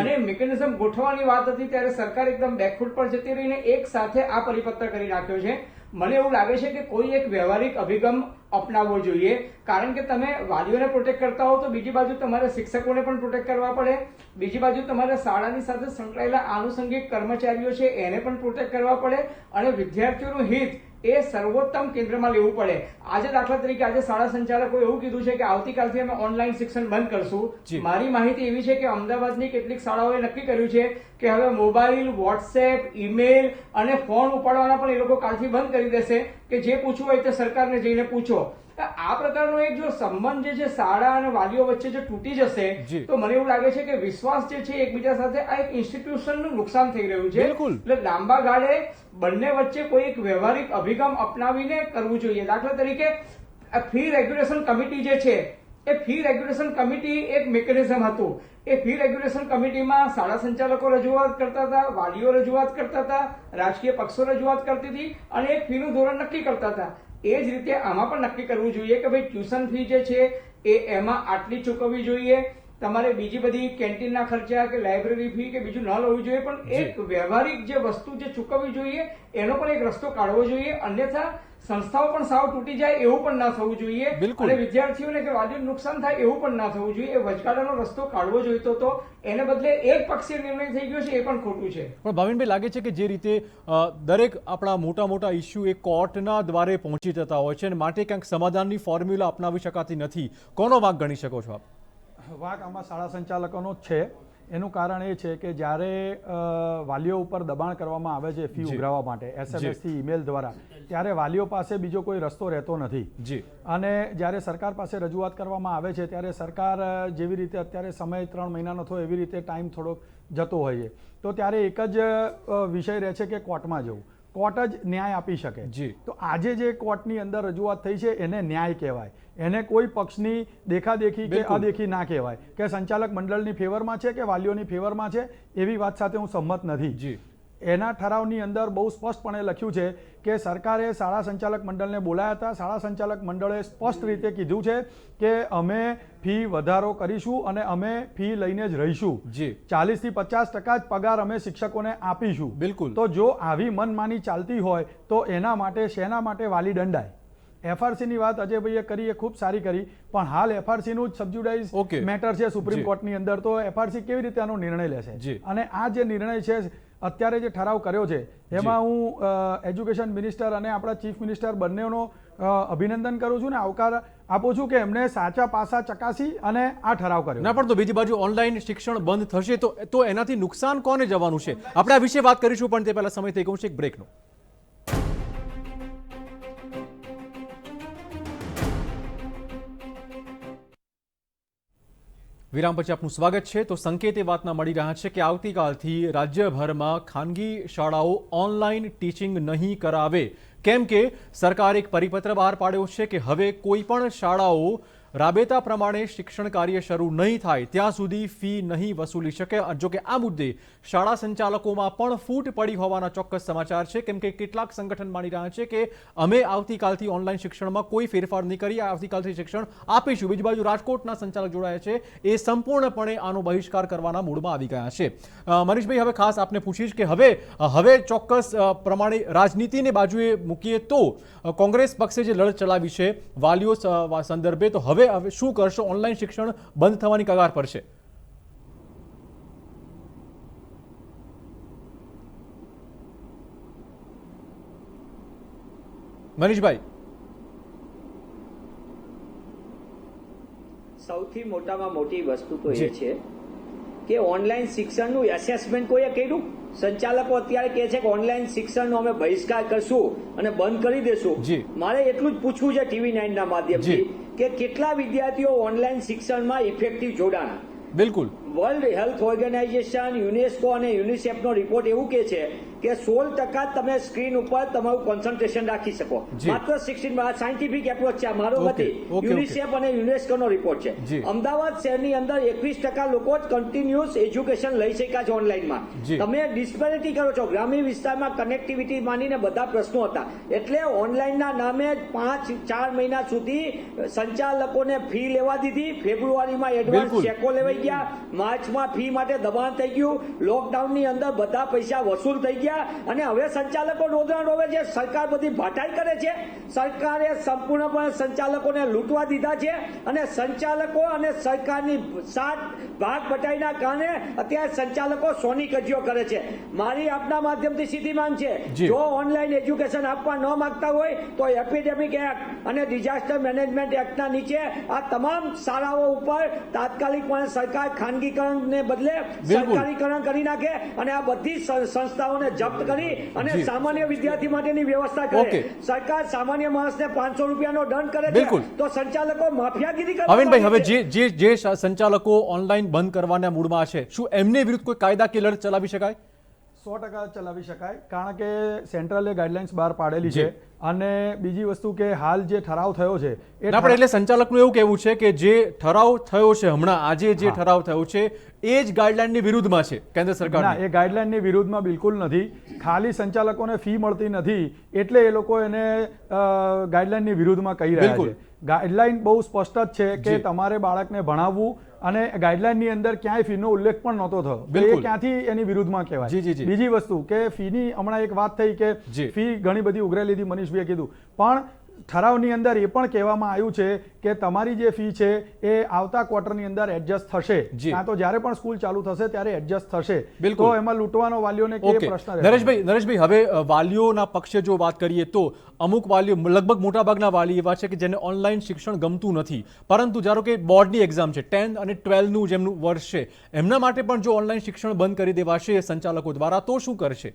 અને મિકેનિઝમ ગોઠવવાની વાત હતી ત્યારે સરકાર એકદમ બેકફૂટ પર જતી રહીને એક સાથે આ પરિપત્ર કરી નાખ્યો છે. મને એવું લાગે છે કે કોઈ એક વ્યવહારિક અભિગમ અપનાવવો જોઈએ, કારણ કે તમે વાલીઓને પ્રોટેક્ટ કરતા હો તો બીજી બાજુ તમારે શિક્ષકોને પણ પ્રોટેક્ટ કરવા પડે, બીજી બાજુ તમારે શાળાની સાથે સંકળાયેલા આનુષંગિક કર્મચારીઓ છે એને પણ પ્રોટેક્ટ કરવા પડે અને વિદ્યાર્થીઓનું હિત એ સર્વોત્તમ કેન્દ્રમાં લેવું પડે. આજે દાખલા તરીકે આજે શાળા સંચાલકો એવું કીધું છે કે આવતીકાલથી અમે ઓનલાઈન શિક્ષણ બંધ કરશું. મારી માહિતી એવી છે કે અમદાવાદની કેટલીક શાળાઓએ નક્કી કર્યું છે કે હવે મોબાઈલ, વોટ્સએપ, ઈમેલ અને ફોન ઉપાડવાના પણ એ લોકો કાલથી બંધ કરી દેશે કે જે પૂછવું હોય તે સરકારને જઈને પૂછો. આ પ્રકારનો એક જો સંબંધ જે છે શાળા અને વાલીઓ વચ્ચે જો તૂટી જશે તો મને એવું લાગે છે કે વિશ્વાસ જે છે એકબીજા સાથે આ એક ઇન્સ્ટિટ્યુશનનું નુકસાન થઈ રહ્યું છે. એટલે લાંબા ગાળે બંને વચ્ચે કોઈ એક વ્યવહારિક અભિગમ અપનાવીને કરવું જોઈએ. દાખલા તરીકે ફી રેગ્યુલેશન કમિટી જે છે એ ફી રેગ્યુલેશન કમિટી એક મિકેનિઝમ હતું. એ ફી રેગ્યુલેશન કમિટીમાં શાળા સંચાલકો રજૂઆત કરતા હતા, વાલીઓ રજૂઆત કરતા હતા, રાજકીય પક્ષો રજૂઆત કરતી હતી અને એક ફીનું ધોરણ નક્કી કરતા હતા. એ જ રીતે આમાં પણ નક્કી કરવું જોઈએ કે ભાઈ ટ્યુશન ફી જે છે એમાં આટલી ચૂકવવી જોઈએ, તમારે બીજી બધી કેન્ટીનના ખર્ચા કે લાઇબ્રેરી ફી કે બીજું ન લેવું જોઈએ, પણ એક વ્યવહારિક જે વસ્તુ જે ચૂકવવી જોઈએ એનો પણ એક રસ્તો કાઢવો જોઈએ. અન્યથા સંસ્થાઓ પણ સાવ તૂટી જાય એવું પણ ના થવું જોઈએ અને વિદ્યાર્થીઓને કે વાલીઓને નુકસાન થાય એવું પણ ના થવું જોઈએ. એ વચગાળાનો રસ્તો કાઢવો જોઈતો હતો, એને બદલે એક પક્ષીય નિર્ણય થઈ ગયો છે, એ પણ ખોટું છે. પણ ભાવિનભાઈ, લાગે છે કે જે રીતે દરેક આપણા મોટા મોટા ઇસ્યુ એ કોર્ટના દ્વારે પહોંચી જતા હોય છે અને માટે ક્યાંક સમાધાનની ફોર્મ્યુલા અપનાવી શકાતી નથી, કોનો વાંક ગણી શકો છો આપ? વાંક આમાં શાળા સંચાલકોનો જ છે. એનું કારણ એ છે કે જ્યારે વાલીઓ ઉપર દબાણ કરવામાં આવે છે ફી ઉઘરાવવા માટે SMS થી ઈમેલ દ્વારા, ત્યારે વાલીઓ પાસે બીજો કોઈ રસ્તો રહેતો નથી. અને જ્યારે સરકાર પાસે રજૂઆત કરવામાં આવે છે ત્યારે સરકાર જેવી રીતે અત્યારે સમય 3 મહિનાનો થયો એવી રીતે ટાઈમ થોડોક જતો હોય છે, તો ત્યારે એક જ વિષય રહે છે કે કોર્ટમાં જવું. કોર્ટ જ ન્યાય આપી શકે. તો આજે જે કોર્ટની અંદર રજૂઆત થઈ છે એને ન્યાય કહેવાય, એને કોઈ પક્ષની દેખાદેખી કે અદેખી ના કહેવાય કે સંચાલક મંડળની ફેવરમાં છે કે વાલીઓની ફેવરમાં છે, એવી વાત સાથે હું સંમત નથી. એના ઠરાવની અંદર બહુ સ્પષ્ટપણે લખ્યું છે કે સરકારે શાળા સંચાલક મંડળને બોલાયા હતા. શાળા સંચાલક મંડળે સ્પષ્ટ રીતે કીધું છે કે અમે ફી વધારો કરીશું અને અમે ફી લઈને જ રહીશું. 40 થી 50% જ પગાર અમે શિક્ષકોને આપીશું. બિલકુલ. તો જો આવી મનમાની ચાલતી હોય તો એના માટે શેના માટે વાલી દંડાય? FRC ની વાત અજયભાઈએ કરી, એ ખૂબ સારી કરી, પણ હાલ FRC નું જ સબજ્યુડાઇઝ મેટર છે સુપ્રીમ કોર્ટની અંદર, તો FRC કેવી રીતે આનો નિર્ણય લેશે? અને આ જે નિર્ણય છે અત્યારે જે ઠરાવ કર્યો છે એમાં હું એજ્યુકેશન મિનિસ્ટર અને આપણા ચીફ મિનિસ્ટર બંનેનો અભિનંદન કરું છું ને આવકાર આપું છું કે એમણે સાચા પાસા ચકાસી અને આ ઠરાવ કર્યો. ના, પણ તો બીજી બાજુ ઓનલાઈન શિક્ષણ બંધ થશે તો એનાથી નુકસાન કોને જવાનું છે? આપણે આ વિશે વાત કરીશું, પણ તે પહેલા સમય થઈ ગયો છે એક બ્રેકનો. વિરામ પછી આપનું સ્વાગત છે. તો સંકેત એ વાતના મળી રહ્યા છે કે આવતીકાલથી રાજ્યભરમાં ખાનગી શાળાઓ ઓનલાઈન ટીચિંગ નહીં કરાવે, કેમ કે સરકારે એક પરિપત્ર બહાર પાડ્યો છે કે હવે કોઈ પણ શાળાઓ રાબેતા પ્રમાણે શિક્ષણ કાર્ય શરૂ નહીં થાય ત્યાં સુધી ફી નહીં વસૂલી શકે. જો કે આ મુદ્દે શાળા સંચાલકોમાં પણ ફૂટ પડી હોવાના ચોક્કસ સમાચાર છે, કેમ કે કેટલાક સંગઠન માની રહ્યા છે કે અમે આવતીકાલથી ઓનલાઈન શિક્ષણમાં કોઈ ફેરફાર નહીં કરીએ, આવતીકાલથી શિક્ષણ આપીશું. બીજી બાજુ રાજકોટના સંચાલક જોડાયા છે, એ સંપૂર્ણપણે આનો બહિષ્કાર કરવાના મૂડમાં આવી ગયા છે. મનીષભાઈ, હવે ખાસ આપને પૂછીશ કે હવે ચોક્કસ પ્રમાણે રાજનીતિને બાજુએ મૂકીએ તો કોંગ્રેસ પક્ષે જે લડત ચલાવી છે વાલીઓ સંદર્ભે, તો હવે શું કરશો? ઓનલાઈન શિક્ષણ બંધ થવાની કગાર પર છે. મનીષભાઈ, સૌથી મોટામાં મોટી વસ્તુ તો એ છે કે ઓનલાઈન શિક્ષણનું એસેસમેન્ટ કોઈએ કર્યું? સંચાલકો અત્યારે કહે છે કે ઓનલાઈન શિક્ષણનો અમે બહિષ્કાર કરશું અને બંધ કરી દેશું. મારે એટલું જ પૂછવું છે TV9 ના માધ્યમથી કે કેટલા વિદ્યાર્થીઓ ઓનલાઈન શિક્ષણમાં ઇફેક્ટિવ જોડાણા? બિલકુલ. વર્લ્ડ હેલ્થ ઓર્ગેનાઇઝેશન, યુનેસ્કો અને યુનિસેફનો રિપોર્ટ એવું કહે છે કે 16% તમે સ્ક્રીન ઉપર તમારું કોન્સન્ટ્રેશન રાખી શકો, માત્ર 16. સાયન્ટિફિક એપ્રોચ છે, મારો નથી, યુનિસેફ અને યુનેસ્કોનો રિપોર્ટ છે. અમદાવાદ શહેરની અંદર 21% લોકો જ કન્ટિન્યુઅસ એજ્યુકેશન લઈ શક્યા છે ઓનલાઈનમાં. તમે ડિસ્પેરિટી કરો છો. ગ્રામીણ વિસ્તારમાં કનેક્ટિવિટી માનીને બધા પ્રશ્નો હતા, એટલે ઓનલાઈનના નામે 5-4 મહિના સુધી સંચાલકોને ફી લેવા દીધી. ફેબ્રુઆરીમાં એડવાન્સ ચેકો લેવાઈ ગયા, માર્ચમાં ફી માટે દબાણ થઈ ગયું, લોકડાઉનની અંદર બધા પૈસા વસૂલ થઈ ગયા અને હવે સંચાલકો રોદણા રોવે છે. સરકાર બધી ભાટાઈ કરે છે. સરકારે સંપૂર્ણપણે સંચાલકોને લૂંટવા દીધા છે અને સંચાલકો અને સરકારની ભાગ બટાઈના કારણે અત્યારે સંચાલકો સોની કજીઓ કરે છે. મારી આપના માધ્યમથી સીધી માંગ છે, જો ઓનલાઈન એજ્યુકેશન આપવા ન માંગતા હોય તો એપિડેમિક એક્ટ અને ડિઝાસ્ટર મેનેજમેન્ટ એક્ટના નીચે આ તમામ શાળાઓ ઉપર તાત્કાલિકપણે સરકાર ખાનગીકરણને બદલે સરકારીકરણ કરી નાખે અને આ બધી સંસ્થાઓને જપ્ત કરી અને સામાન્ય વિદ્યાર્થી માટેની વ્યવસ્થા કરે. સરકાર સામાન્ય માણસને 500 રૂપિયાનો દંડ કરે છે તો સંચાલકો માફિયાગીરી કરે. ભાવિનભાઈ, હવે જે સંચાલકો ઓનલાઈન બંધ કરવાના મૂડમાં છે, શું એમને વિરુદ્ધ કોઈ કાયદાકીય લડત ચલાવી શકાય? 100% ચલાવી શકાય, કારણ કે સેન્ટ્રલે ગાઈડલાઇન્સ બહાર પાડેલી છે. અને બીજી વસ્તુ કે હાલ જે ઠરાવ થયો છે એ આપણે એટલે સંચાલકનું એવું કહેવું છે કે જે ઠરાવ થયો છે હમણાં આજે જે ઠરાવ થયો છે એ જ ગાઈડલાઇનની વિરુદ્ધમાં છે કેન્દ્ર સરકાર. ના, એ ગાઈડલાઇનની વિરુદ્ધમાં બિલકુલ નથી. ખાલી સંચાલકોને ફી મળતી નથી એટલે એ લોકો એને ગાઈડલાઇનની વિરુદ્ધમાં કહી રહ્યા છે. ગાઈડલાઇન બહુ સ્પષ્ટ જ છે કે તમારે બાળકને ભણાવવું, અને ગાઈડલાઇનની અંદર ક્યાંય ફીનો ઉલ્લેખ પણ નહોતો થયો. એ ક્યાંથી એની વિરુદ્ધમાં કહેવાય. બીજી વસ્તુ કે ફીની હમણાં એક વાત થઈ કે ફી ઘણી બધી ઉઘરેલી હતી, મનીષભાઈએ કીધું, પણ ઠરાવની અંદર એ પણ કહેવામાં આવ્યું છે કે તમારી જે ફી છે એ આવતા ક્વાર્ટરની અંદર એડજસ્ટ થશે, કાં તો જ્યારે પણ સ્કૂલ ચાલુ થશે ત્યારે એડજસ્ટ થશે. તો એમાં લૂંટવાનો વાલીઓને કે પ્રશ્ન. નરેશભાઈ, હવે વાલીઓના પક્ષે જો વાત કરીએ તો અમુક વાલીઓ, લગભગ મોટાભાગના વાલી એવા છે કે જેને ઓનલાઈન શિક્ષણ ગમતું નથી, પરંતુ ધારો કે બોર્ડની એક્ઝામ છે, 10th અને 12નું જેમનું વર્ષ છે, એમના માટે પણ જો ઓનલાઈન શિક્ષણ બંધ કરી દેવાશે સંચાલકો દ્વારા તો શું કરશે?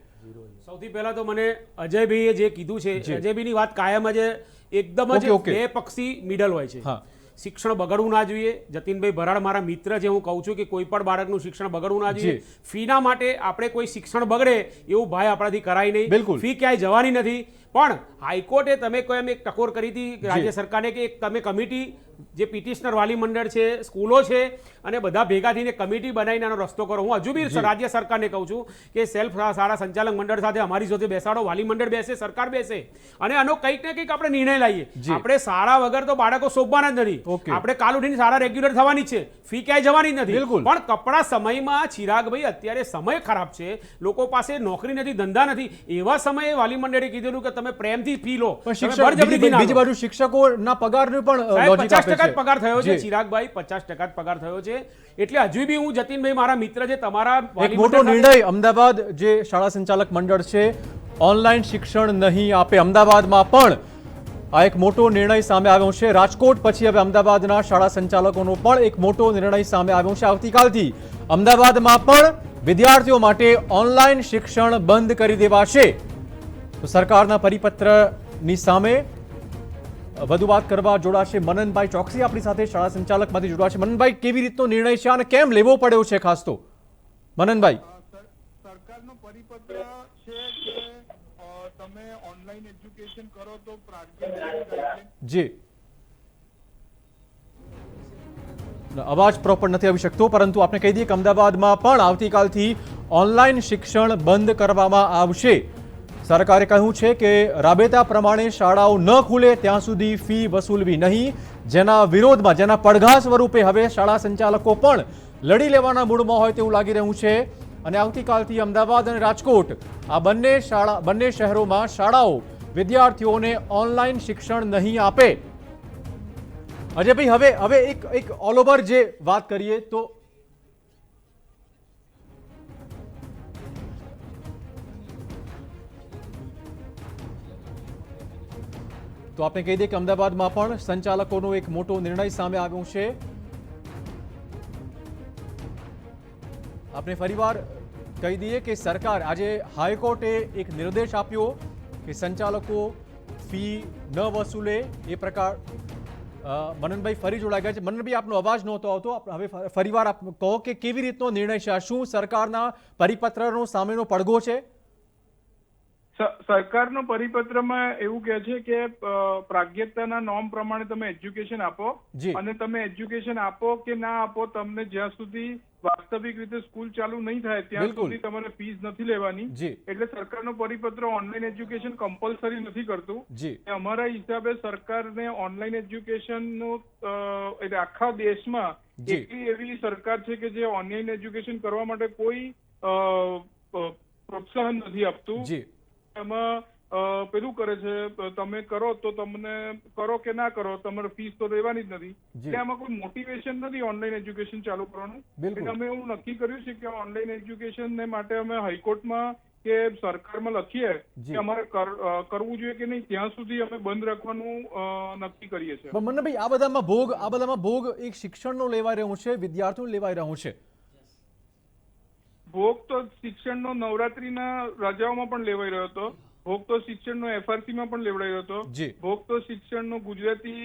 સૌથી પહેલા તો મને અજયભાઈએ જે કીધું છે, અજયભાઈની વાત કાયમ જ એકદમ જ બે પક્ષી મિડલ હોય છે. શિક્ષણ બગડવું ના જોઈએ. જતીનભાઈ ભરાડ મારા મિત્ર છે, હું કહું છું કે કોઈ પણ બાળકનું શિક્ષણ બગડવું ના જોઈએ. ફીના માટે આપણે કોઈ શિક્ષણ બગડે એવું ભાઈ આપણાથી કરાય નહીં. ફી ક્યાંય જવાની નથી. પણ હાઈકોર્ટે તમે કોઈ એમ એક ટકોર કરી હતી રાજ્ય સરકારને કે તમે કમિટી, જે પિટિશનર વાલી મંડળ છે, સ્કૂલો છે, અને બધા ભેગા થઈને કમિટી બનાવીને આનો રસ્તો કરો. હું હજુ બી રાજ્ય સરકારને કહું છું કે સેલ્ફ શાળા સંચાલક મંડળ સાથે અમારી સાથે બેસાડો, વાલી મંડળ બેસે, સરકાર બેસે, અને આનો કંઈક ને કંઈક આપણે નિર્ણય લાવીએ. આપણે શાળા વગર તો બાળકો શોભવાના જ નથી. આપણે કાલ ઉઠીને શાળા રેગ્યુલર થવાની છે, ફી ક્યાંય જવાની જ નથી. પણ કપડા સમયમાં ચિરાગભાઈ અત્યારે સમય ખરાબ છે, લોકો પાસે નોકરી નથી, ધંધા નથી, એવા સમયે વાલી મંડળે કીધેલું કે તમે પ્રેમથી ફી લો. બીજી બાજુ શિક્ષકોના પગારનું પણ 50% પગાર થયો છે ચિરાગભાઈ, 50% પગાર થયો છે. એટલે હજુ બી હું જતીનભાઈ મારા મિત્ર છે, તમારા એક મોટો નિર્ણય અમદાવાદ જે શાળા સંચાલક મંડળ છે ઓનલાઈન શિક્ષણ નહીં આપે. અમદાવાદમાં પણ આ એક મોટો નિર્ણય સામે આવ્યો છે. રાજકોટ પછી હવે અમદાવાદના શાળા સંચાલકોનો પણ એક મોટો નિર્ણય સામે આવ્યો છે. આવતીકાલથી અમદાવાદમાં પણ વિદ્યાર્થીઓ માટે ઓનલાઈન શિક્ષણ બંધ કરી દેવાશે. તો સરકારના પરિપત્રની સામે વધુ વાત કરવા જોડાશે મનનભાઈ ચોકસી આપણી સાથે, શાળા સંચાલકમાંથી જોડાશે. મનનભાઈ, કેવી રીતનો નિર્ણય છે અને કેમ લેવો પડ્યો છે ખાસ તો? મનનભાઈ, સરકારનો પરિપત્ર છે કે તમે ઓનલાઈન એજ્યુકેશન કરો તો જી અવાજ પ્રોપર નથી આવી શકતો, પરંતુ આપણે કહી દઈએ કે અમદાવાદમાં પણ આવતીકાલથી ઓનલાઈન શિક્ષણ બંધ કરવામાં આવશે. સરકારે કહ્યું છે કે રાબેતા પ્રમાણે શાળાઓ ન ખુલે ત્યાં સુધી ફી વસૂલવી નહીં, જેના વિરોધમાં, જેના પડઘા સ્વરૂપે હવે શાળા સંચાલકો પણ લડી લેવાના મૂડમાં હોય તેવું લાગી રહ્યું છે. અને આવતીકાલથી અમદાવાદ અને રાજકોટ આ બંને શહેરોમાં શાળાઓ વિદ્યાર્થીઓને ઓનલાઈન શિક્ષણ નહીં આપે. અજયભાઈ, હવે એક ઓલ ઓવર જે વાત કરીએ તો આપણે કહી દઈએ કે અમદાવાદમાં પણ સંચાલકોનો એક મોટો નિર્ણય સામે આવ્યો છે. આપણે ફરીવાર કહી દઈએ કે સરકાર, આજે હાઈકોર્ટે એક નિર્દેશ આપ્યો કે સંચાલકો ફી ન વસૂલે એ પ્રકાર. મનનભાઈ ફરી જોડાઈ ગયા છે. મનનભાઈ, આપનો અવાજ નહોતો આવતો, હવે ફરીવાર આપ કહો કે કેવી રીતનો નિર્ણય છે આ? શું સરકારના પરિપત્રનો સામેનો પડઘો છે? સરકારનો પરિપત્રમાં એવું કહે છે કે પ્રાજ્ઞતાના નોર્મ પ્રમાણે તમે એજ્યુકેશન આપો, અને તમે એજ્યુકેશન આપો કે ના આપો, તમને જ્યાં સુધી વાસ્તવિક રીતે સ્કૂલ ચાલુ નહીં થાય ત્યાં સુધી તમારે ફીસ નથી લેવાની. એટલે સરકારનો પરિપત્ર ઓનલાઈન એજ્યુકેશન કમ્પલસરી નથી કરતું. અમારા હિસાબે સરકારને ઓનલાઈન એજ્યુકેશનનું એટલે આખા દેશમાં એટલી એવી સરકાર છે કે જે ઓનલાઈન એજ્યુકેશન કરવા માટે કોઈ પ્રોત્સાહન નથી આપતું. એમાં પેલું કરે છે, તમે કરો તો તમને કરો કે ના કરો, તમારે ફીસ તો લેવાની જ નથી. આમાં કોઈ મોટિવેશન નથી ઓનલાઈન એજ્યુકેશન ચાલુ કરવાનું. એટલે અમે એવું નક્કી કર્યું છે કે ઓનલાઈન એજ્યુકેશન ને માટે અમે હાઈકોર્ટમાં કે સરકારમાં લખીએ કે અમારે કરવું જોઈએ કે નહીં, ત્યાં સુધી અમે બંધ રાખવાનું નક્કી કરીએ છીએ. મનનભાઈ, આ બધામાં ભોગ એક શિક્ષણનો લેવાઈ રહ્યો છે, વિદ્યાર્થીઓને લેવાઈ રહ્યો છે. ભોગ તો શિક્ષણનો નવરાત્રીના રજાઓમાં પણ લેવાઈ રહ્યો હતો, ભોગ તો શિક્ષણનો એફઆરસીમાં પણ લેવડાયો હતો, ભોગ તો શિક્ષણનો ગુજરાતી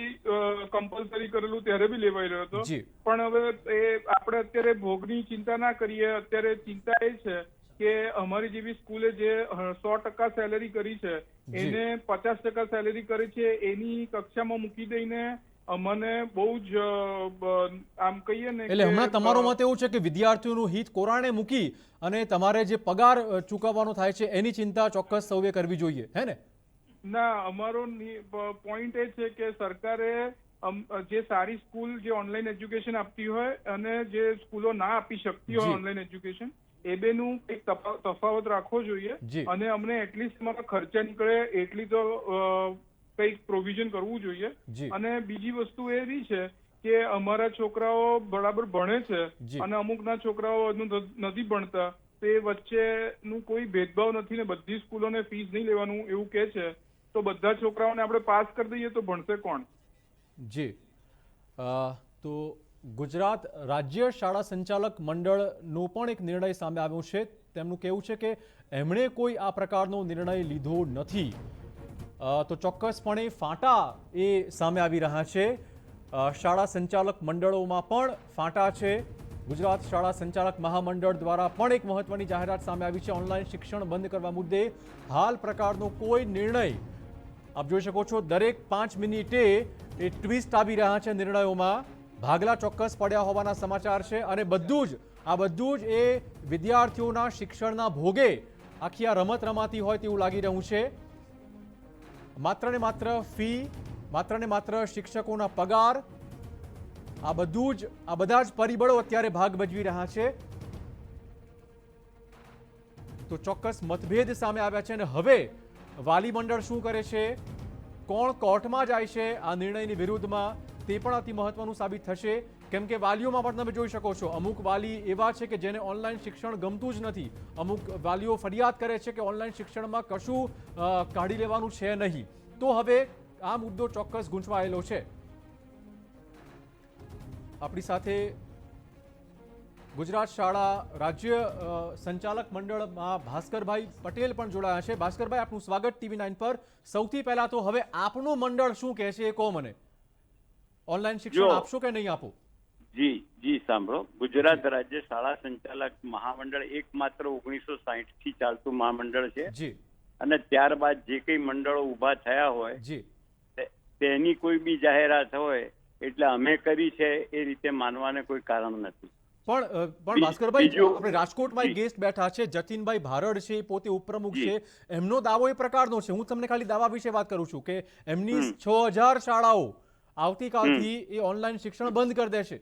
કમ્પલસરી કરેલું ત્યારે બી લેવાઈ રહ્યો હતો. પણ હવે એ આપણે અત્યારે ભોગની ચિંતા ના કરીએ. અત્યારે ચિંતા એ છે કે અમારી જેવી સ્કૂલે જે 100% સેલેરી કરી છે એને 50% સેલેરી કરી છે એની કક્ષામાં મૂકી દઈને અમને બહુ જ આમ કહીએ ને એટલે હમણાં તમારો મત એવું છે કે વિદ્યાર્થીઓનું હિત કોરાણે મૂકી અને તમારે જે પગાર ચૂકવવાનો થાય છે એની ચિંતા ચોક્કસ સૌએ કરવી જોઈએ, હે ને? ના, અમારો પોઈન્ટ એ છે કે સરકારે જે સારી સ્કૂલ જે ઓનલાઈન એજ્યુકેશન આપતી હોય અને જે સ્કૂલો ના આપી શકતી હોય ઓનલાઈન એજ્યુકેશન, એ બેનું એક તફાવત રાખવો જોઈએ અને અમને એટલીસ્ટ અમારા ખર્ચા નીકળે એટલી તો કંઈક પ્રોવિઝન કરવું જોઈએ. અને બીજી વસ્તુ એવી છે કે અમારા છોકરાઓ બરાબર ભણે છે અને અમુકના છોકરાઓ નથી ભણતા, તો એ વચ્ચેનું કોઈ ભેદભાવ નથી ને બધી સ્કૂલોને ફીસ નહીં લેવાનું એવું કહે છે, તો બધા છોકરાઓને આપણે પાસ કરી દઈએ તો ભણશે કોણ? જી, તો ગુજરાત રાજ્ય શાળા સંચાલક મંડળનો પણ એક નિર્ણય સામે આવ્યો છે. તેમનું કહેવું છે કે એમણે કોઈ આ પ્રકારનો નિર્ણય લીધો નથી. તો ચોક્કસપણે ફાંટા એ સામે આવી રહ્યા છે. શાળા સંચાલક મંડળોમાં પણ ફાંટા છે. ગુજરાત શાળા સંચાલક મહામંડળ દ્વારા પણ એક મહત્વની જાહેરાત સામે આવી છે. ઓનલાઈન શિક્ષણ બંધ કરવા મુદ્દે હાલ પ્રકારનો કોઈ નિર્ણય આપ જોઈ શકો છો. દરેક 5 મિનિટે એ ટ્વિસ્ટ આવી રહ્યા છે નિર્ણયોમાં. ભાગલા ચોક્કસ પડ્યા હોવાના સમાચાર છે અને બધું જ એ વિદ્યાર્થીઓના શિક્ષણના ભોગે આખી આ રમત રમાતી હોય તેવું લાગી રહ્યું છે. માત્ર ને માત્ર ફી, માત્ર ને માત્ર શિક્ષકોના પગાર, આ બધા જ પરિબળો અત્યારે ભાગ ભજવી રહ્યા છે. તો ચોક્કસ મતભેદ સામે આવ્યા છે અને હવે વાલી મંડળ શું કરે છે, કોણ કોર્ટમાં જાય છે આ નિર્ણયની વિરુદ્ધમાં, તે પણ અતિ મહત્વનું સાબિત થશે. કેમ કે વાલીઓમાં પણ તમે જોઈ શકો છો અમુક વાલી એવા છે કે જેને ઓનલાઈન શિક્ષણ ગમતું જ નથી. અમુક વાલીઓ ફરિયાદ કરે છે કે ઓનલાઈન શિક્ષણમાં કશું કાઢી લેવાનું છે નહીં. તો હવે આ મુદ્દો ચોક્કસ ગૂંચવાયેલો છે. આપણી સાથે ગુજરાત શાળા રાજ્ય સંચાલક મંડળમાં ભાસ્કરભાઈ પટેલ પણ જોડાયા છે. ભાસ્કરભાઈ, આપનું સ્વાગત TV9 પર. સૌથી પહેલા તો હવે આપનું મંડળ શું કહે છે એ કહો મને. ઓનલાઈન શિક્ષણ આપશો કે નહીં આપો? જી સાંભળો, ગુજરાત રાજ્ય શાળા સંચાલક મહામંડળ એકમાત્ર 1960 થી ચાલતું મહામંડળ છે જી. અને ત્યારબાદ જે કઈ મંડળો ઉભા થયા હોય જી તેની કોઈ બી જાહેરાત હોય એટલે અમે કરી છે એ રીતે માનવાને કોઈ કારણ નથી. પણ ભાસ્કરભાઈ, આપણે રાજકોટમાં એક ગેસ્ટ બેઠા છે, જતીનભાઈ ભારડ છે, પોતે ઉપપ્રમુખ છે. એમનો દાવો એ પ્રકારનો છે, હું તમને ખાલી દાવા વિશે વાત કરું છું, કે એમની 6000 શાળાઓ આવતીકાલથી એ ઓનલાઈન શિક્ષણ બંધ કરી દેશે.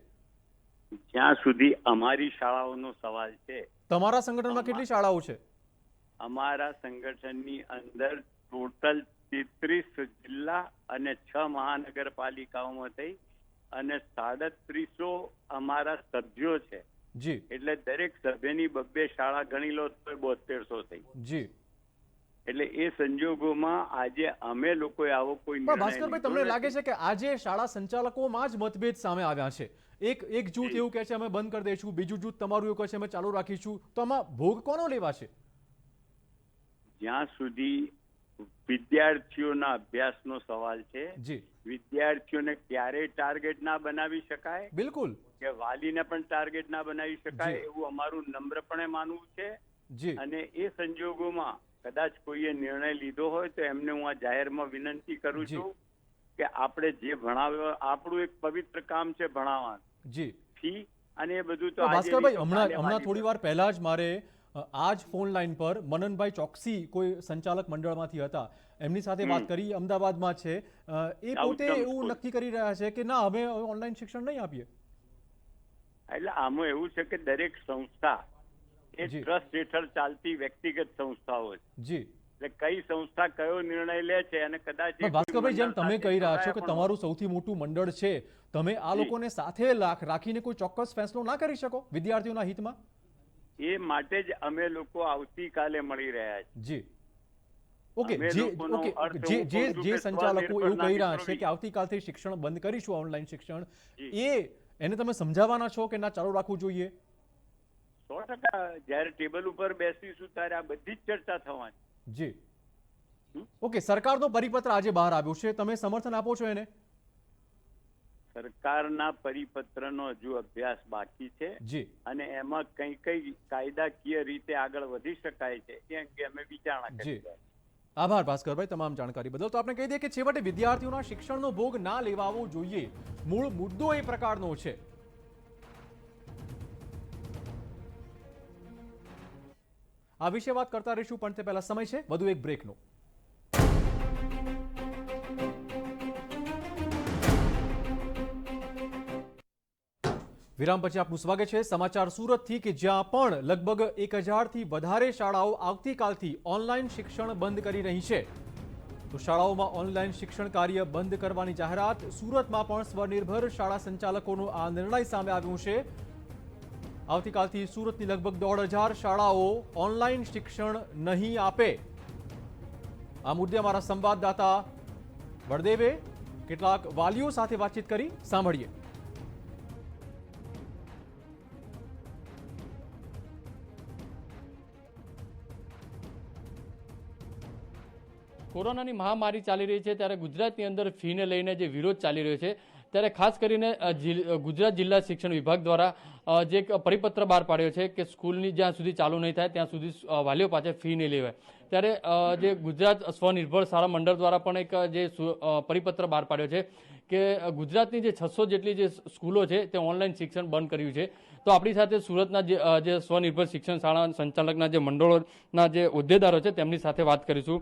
જ્યાં સુધી અમારી શાળાઓનો સવાલ છે. તમારા સંગઠનમાં કેટલી શાળાઓ છે? અમારા સંગઠનની અંદર ટોટલ 33 જિલ્લા અને 6 મહાનગરપાલિકાઓમાં થઈ અને 3700 અમારા સભ્યો છે જી. એટલે દરેક સભ્યની 2 શાળા ગણી લો તો 7200 થઈ જી. એટલે એ સંજોગોમાં આજે અમે લોકોએ આવો કોઈ નિર્ણય ભાસ્કરભાઈ, તમને લાગે છે કે આજે શાળા સંચાલકોમાં જ મતભેદ સામે આવ્યા છે? એક જૂથ એવું કહે છે અમે બંધ કરી દઈશું, બીજું જૂથ તમારું એવું કહે છે અમે ચાલુ રાખીશું, તો આમાં ભોગ કોનો લેવાશે? જ્યાં સુધી વિદ્યાર્થીઓના અભ્યાસનો સવાલ છે જી. વિદ્યાર્થીઓને ક્યારેય ટાર્ગેટ ના બનાવી શકાય, બિલકુલ, કે વાલીને પણ ટાર્ગેટ ના બનાવી શકાય એવું અમારું નમ્રપણે માનવું છે જી. અને એ સંજોગોમાં કદાચ કોઈએ નિર્ણય લીધો હોય તો એમને હું આ જાહેરમાં વિનંતી કરું છું કે આપણે જે ભણાવ્યો, આપણું એક પવિત્ર કામ છે ભણાવવાનું જી. ફી અને એ બધું તો ભાસ્કરભાઈ, હમણાં થોડી વાર પહેલા જ મારે આ જ ફોન લાઈન પર મનનભાઈ ચોકસી કોઈ સંચાલક મંડળમાંથી હતા, એમની સાથે વાત કરી, અમદાવાદમાં છે. એ પોતે એવું નક્કી કરી રહ્યા છે કે ના, અમે ઓનલાઈન શિક્ષણ નહીં આપીએ. એટલે આમાં એવું છે કે દરેક સંસ્થા એ ટ્રસ્ટ હેઠળ ચાલતી વ્યક્તિગત સંસ્થાઓ છે જી. એટલે કઈ સંસ્થા કયો નિર્ણય લે છે અને કદાચ ભાસ્કરભાઈ, જેમ તમે કહી રહ્યા છો કે તમારું સૌથી મોટું મંડળ છે, તમે આ લોકોને સાથે રાખીને કોઈ ચોક્કસ ફેસલો ના કરી શકો વિદ્યાર્થીઓના હિતમાં? એ માટે જ અમે લોકો આવતીકાલે મળી રહ્યા છીએ જી. ઓકે, જે સંચાલકો એવું કહી રહ્યા છે કે આવતીકાલથી શિક્ષણ બંધ કરીશું, ઓનલાઈન શિક્ષણ, એને તમે સમજાવવાના છો કે ના ચાલુ રાખવું જોઈએ? 100% જયારે ટેબલ ઉપર બેસીશું ત્યારે આ બધી જ ચર્ચા થવાની. જી. ઓકે, સરકારનો પરિપત્ર આજે બહાર આવ્યો છે, તમે સમર્થન આપો છો એને? સરકારના પરિપત્રનો હજુ અભ્યાસ બાકી છે જી અને એમાં કઈ કઈ કાયદાકીય રીતે આગળ વધી શકાય છે એ અંગે અમે વિચારણા કરી જી રહ્યા છીએ. આભાર ભાસ્કરભાઈ તમામ જાણકારી બદલ. તો આપણે કહી દઈએ કે છેવટે વિદ્યાર્થીઓના શિક્ષણનો ભોગ ના લેવાવો જોઈએ, મૂળ મુદ્દો એ પ્રકારનો છે. આ વિશે વાત કરતા રહીશું, પણ તે પહેલા સમય છે વધુ એક બ્રેકનો. વિરામ પછી આપનું સ્વાગત છે. સમાચાર સુરતથી કે જ્યાં પણ લગભગ 1000થી વધારે શાળાઓ આવતીકાલથી ઓનલાઈન શિક્ષણ બંધ કરી રહી છે. તો શાળાઓમાં ઓનલાઈન શિક્ષણ કાર્ય બંધ કરવાની જાહેરાત. સુરતમાં પણ સ્વનિર્ભર શાળા સંચાલકોનો આ નિર્ણય સામે આવ્યો છે. આવતીકાલથી સુરતની લગભગ 1500 શાળાઓ ઓનલાઈન શિક્ષણ નહીં આપે. આ મુદ્દે અમારા સંવાદદાતા બળદેવે કેટલાક વાલીઓ સાથે વાતચીત કરી, સાંભળીએ. કોરોનાની મહામારી ચાલી રહી છે ત્યારે ગુજરાતની અંદર ફીને લઈને જે વિરોધ ચાલી રહ્યો છે ત્યારે ખાસ કરીને ગુજરાત જિલ્લા શિક્ષણ વિભાગ દ્વારા જે એક પરિપત્ર બહાર પાડ્યો છે કે સ્કૂલની જ્યાં સુધી ચાલુ નહીં થાય ત્યાં સુધી વાલીઓ પાસે ફી નહીં લેવાય. ત્યારે જે ગુજરાત સ્વનિર્ભર શાળા મંડળ દ્વારા પણ એક જે પરિપત્ર બહાર પાડ્યો છે કે ગુજરાતની જે 600 જેટલી જે સ્કૂલો છે તે ઓનલાઈન શિક્ષણ બંધ કર્યું છે. તો આપણી સાથે સુરતના જે સ્વનિર્ભર શિક્ષણ શાળા સંચાલકના જે મંડળોના જે હોદ્દેદારો છે તેમની સાથે વાત કરીશું.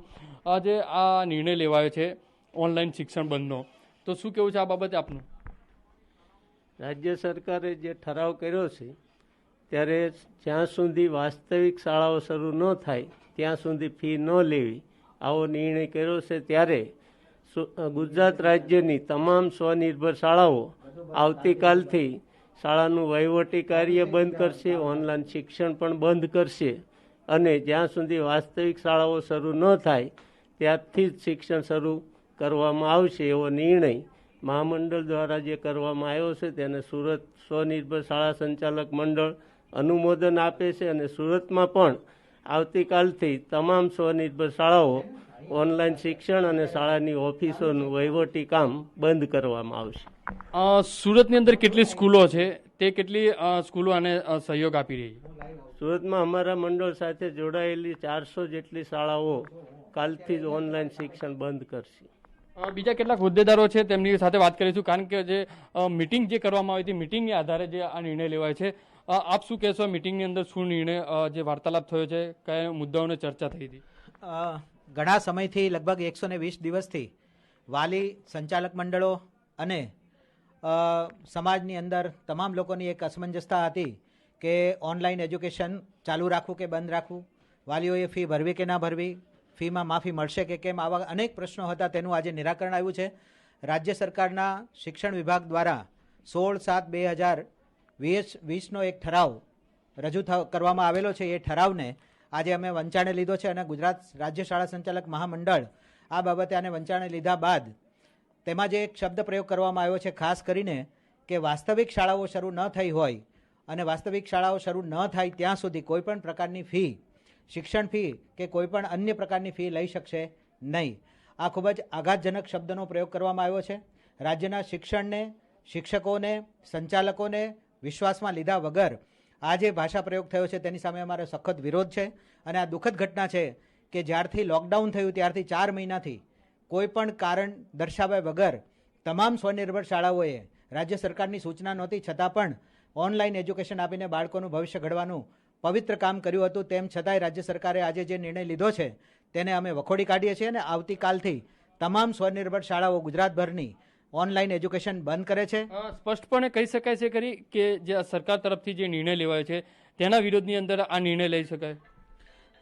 જે આ નિર્ણય લેવાયો છે ઓનલાઈન શિક્ષણ બંધનો, તો શું કેવું છે આ બાબતે આપનું? રાજ્ય સરકારે જે ઠરાવ કર્યો છે ત્યારે જ્યાં સુધી વાસ્તવિક શાળાઓ શરૂ ન થાય ત્યાં સુધી ફી ન લેવી આવો નિર્ણય કર્યો છે. ત્યારે ગુજરાત રાજ્યની તમામ સ્વનિર્ભર શાળાઓ આવતીકાલથી શાળાનું વહીવટી કાર્ય બંધ કરશે, ઓનલાઈન શિક્ષણ પણ બંધ કરશે અને જ્યાં સુધી વાસ્તવિક શાળાઓ શરૂ ન થાય ત્યારથી જ શિક્ષણ શરૂ કરવામાં આવશે એવો નિર્ણય મહામંડળ દ્વારા જે કરવામાં આવ્યો છે તેને સુરત સ્વનિર્ભર શાળા સંચાલક મંડળ અનુમોદન આપે છે અને સુરતમાં પણ આવતીકાલથી તમામ સ્વનિર્ભર શાળાઓ ઓનલાઈન શિક્ષણ અને શાળાની ઓફિસોનું વહીવટી કામ બંધ કરવામાં આવશે. સુરતની અંદર કેટલી સ્કૂલો છે તે કેટલી સ્કૂલો આને સહયોગ આપી રહી છે? સુરતમાં અમારા મંડળ સાથે જોડાયેલી 400 જેટલી શાળાઓ કાલથી જ ઓનલાઈન શિક્ષણ બંધ કરશે. બીજા કેટલાક હોદ્દેદારો છે તેમની સાથે વાત કરીશું, કારણ કે જે મિટિંગ જે કરવામાં આવી હતી મિટિંગની આધારે જે આ નિર્ણય લેવાયો છે. આપ શું કહેશો, મિટિંગની અંદર શું નિર્ણય જે વાર્તાલાપ થયો છે, કયા મુદ્દાઓને ચર્ચા થઈ હતી? ઘણા સમયથી લગભગ 120 દિવસથી વાલી સંચાલક મંડળો અને સમાજની અંદર તમામ લોકોની એક અસમંજસતા હતી કે ઓનલાઈન એજ્યુકેશન ચાલુ રાખવું કે બંધ રાખવું, વાલીઓએ ફી ભરવી કે ના ભરવી, ફીમાં માફી મળશે કે કેમ, આવા અનેક પ્રશ્નો હતા. તેનું આજે નિરાકરણ આવ્યું છે. રાજ્ય સરકારના શિક્ષણ વિભાગ દ્વારા 16/7/2020નો એક ઠરાવ રજૂ કરવામાં આવેલો છે. એ ઠરાવને આજે અમે વંચાણે લીધો છે અને ગુજરાત રાજ્ય શાળા સંચાલક મહામંડળ આ બાબતે આને વંચાણે લીધા બાદ તેમાં જે એક શબ્દ પ્રયોગ કરવામાં આવ્યો છે ખાસ કરીને કે વાસ્તવિક શાળાઓ શરૂ ન થઈ હોય અને વાસ્તવિક શાળાઓ શરૂ ન થાય ત્યાં સુધી કોઈપણ પ્રકારની ફી, શિક્ષણ ફી કે કોઈપણ અન્ય પ્રકારની ફી લઈ શકશે નહીં. આ ખૂબ જ આઘાતજનક શબ્દનો પ્રયોગ કરવામાં આવ્યો છે. રાજ્યના શિક્ષણને, શિક્ષકોને, સંચાલકોને વિશ્વાસમાં લીધા વગર આ જે ભાષા પ્રયોગ થયો છે તેની સામે અમારો સખત વિરોધ છે. અને આ દુઃખદ ઘટના છે કે જ્યારથી લોકડાઉન થયું ત્યારથી 4 મહિનાથી કોઈ પણ કારણ દર્શાવ્યા વગર તમામ સ્વનિર્ભર શાળાઓએ રાજ્ય સરકારની સૂચના નહોતી છતાં પણ ઓનલાઈન એજ્યુકેશન આપીને બાળકોનું ભવિષ્ય ઘડવાનું પવિત્ર કામ કર્યું હતું. તેમ છતાંય રાજ્ય સરકારે આજે જે નિર્ણય લીધો છે તેને અમે વખોડી કાઢીએ છીએ અને આવતીકાલથી તમામ સ્વનિર્ભર શાળાઓ ગુજરાતભરની ઓનલાઈન એજ્યુકેશન બંધ કરે છે. સ્પષ્ટપણે કહી શકાય છે ખરી કે જે સરકાર તરફથી જે નિર્ણય લેવાયો છે તેના વિરોધની અંદર આ નિર્ણય લઈ શકાય?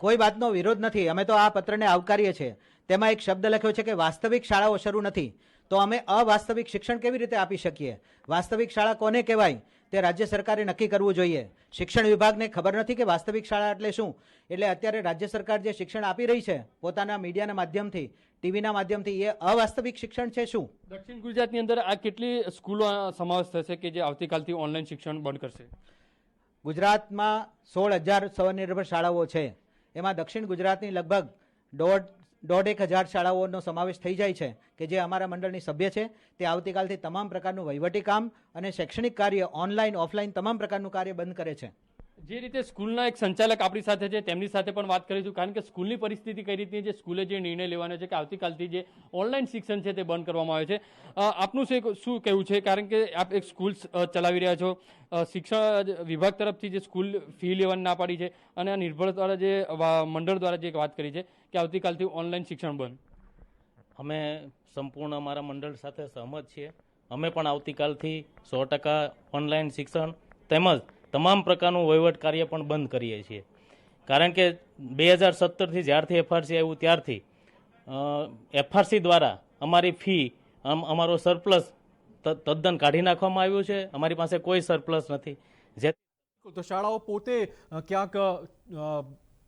કોઈ વાતનો વિરોધ નથી. અમે તો આ પત્રને આવકારીએ છીએ. તેમાં એક શબ્દ લખ્યો છે કે વાસ્તવિક શાળાઓ શરૂ નથી, તો અમે અવાસ્તવિક શિક્ષણ કેવી રીતે આપી શકીએ? વાસ્તવિક શાળા કોને કહેવાય તે રાજ્ય સરકારે નક્કી કરવું જોઈએ. શિક્ષણ વિભાગને ખબર નથી કે વાસ્તવિક શાળા એટલે શું? એટલે અત્યારે રાજ્ય સરકાર જે શિક્ષણ આપી રહી છે પોતાના મીડિયાના માધ્યમથી, ટીવીના માધ્યમથી, એ અવાસ્તવિક શિક્ષણ છે શું? દક્ષિણ ગુજરાતની અંદર આ કેટલી સ્કૂલો સમાવેશ થશે કે જે આવતીકાલથી ઓનલાઈન શિક્ષણ બંધ કરશે? ગુજરાતમાં 16,000 સ્વનિર્ભર શાળાઓ છે. એમાં દક્ષિણ ગુજરાતની લગભગ 1,500 શાળાઓનો સમાવેશ થઈ જાય છે કે જે અમારા મંડળની સભ્ય છે. તે આવતીકાલથી તમામ પ્રકારનું વહીવટી કામ અને શૈક્ષણિક કાર્ય ઓનલાઈન ઓફલાઈન તમામ પ્રકારનું કાર્ય બંધ કરે છે. જે રીતે સ્કૂલના એક સંચાલક આપણી સાથે છે તેમની સાથે પણ વાત કરીશું, કારણ કે સ્કૂલની પરિસ્થિતિ કઈ રીતની છે, સ્કૂલે જે નિર્ણય લેવાનો છે કે આવતીકાલથી જે ઓનલાઈન શિક્ષણ છે તે બંધ કરવામાં આવે છે. આપનું શું કહેવું છે, કારણ કે આપ એક સ્કૂલ ચલાવી રહ્યા છો, શિક્ષણ વિભાગ તરફથી જે સ્કૂલ ફી લેવાની ના પાડી છે અને આ નિર્ભર દ્વારા જે મંડળ દ્વારા જે વાત કરી છે કે આવતીકાલથી ઓનલાઈન શિક્ષણ બંધ. અમે સંપૂર્ણ અમારા મંડળ સાથે સહમત છીએ. અમે પણ આવતીકાલથી 100% ઓનલાઈન શિક્ષણ તેમજ તમામ પ્રકારનું વહીવટ કાર્ય પણ બંધ કરીએ છીએ. કારણ કે 2017થી જ્યારથી એફઆરસી આવ્યું ત્યારથી એફઆરસી દ્વારા અમારી ફી અમારો સરપ્લસ તદ્દન કાઢી નાખવામાં આવ્યું છે. અમારી પાસે કોઈ સરપ્લસ નથી. જે તો શાળાઓ પોતે ક્યાંક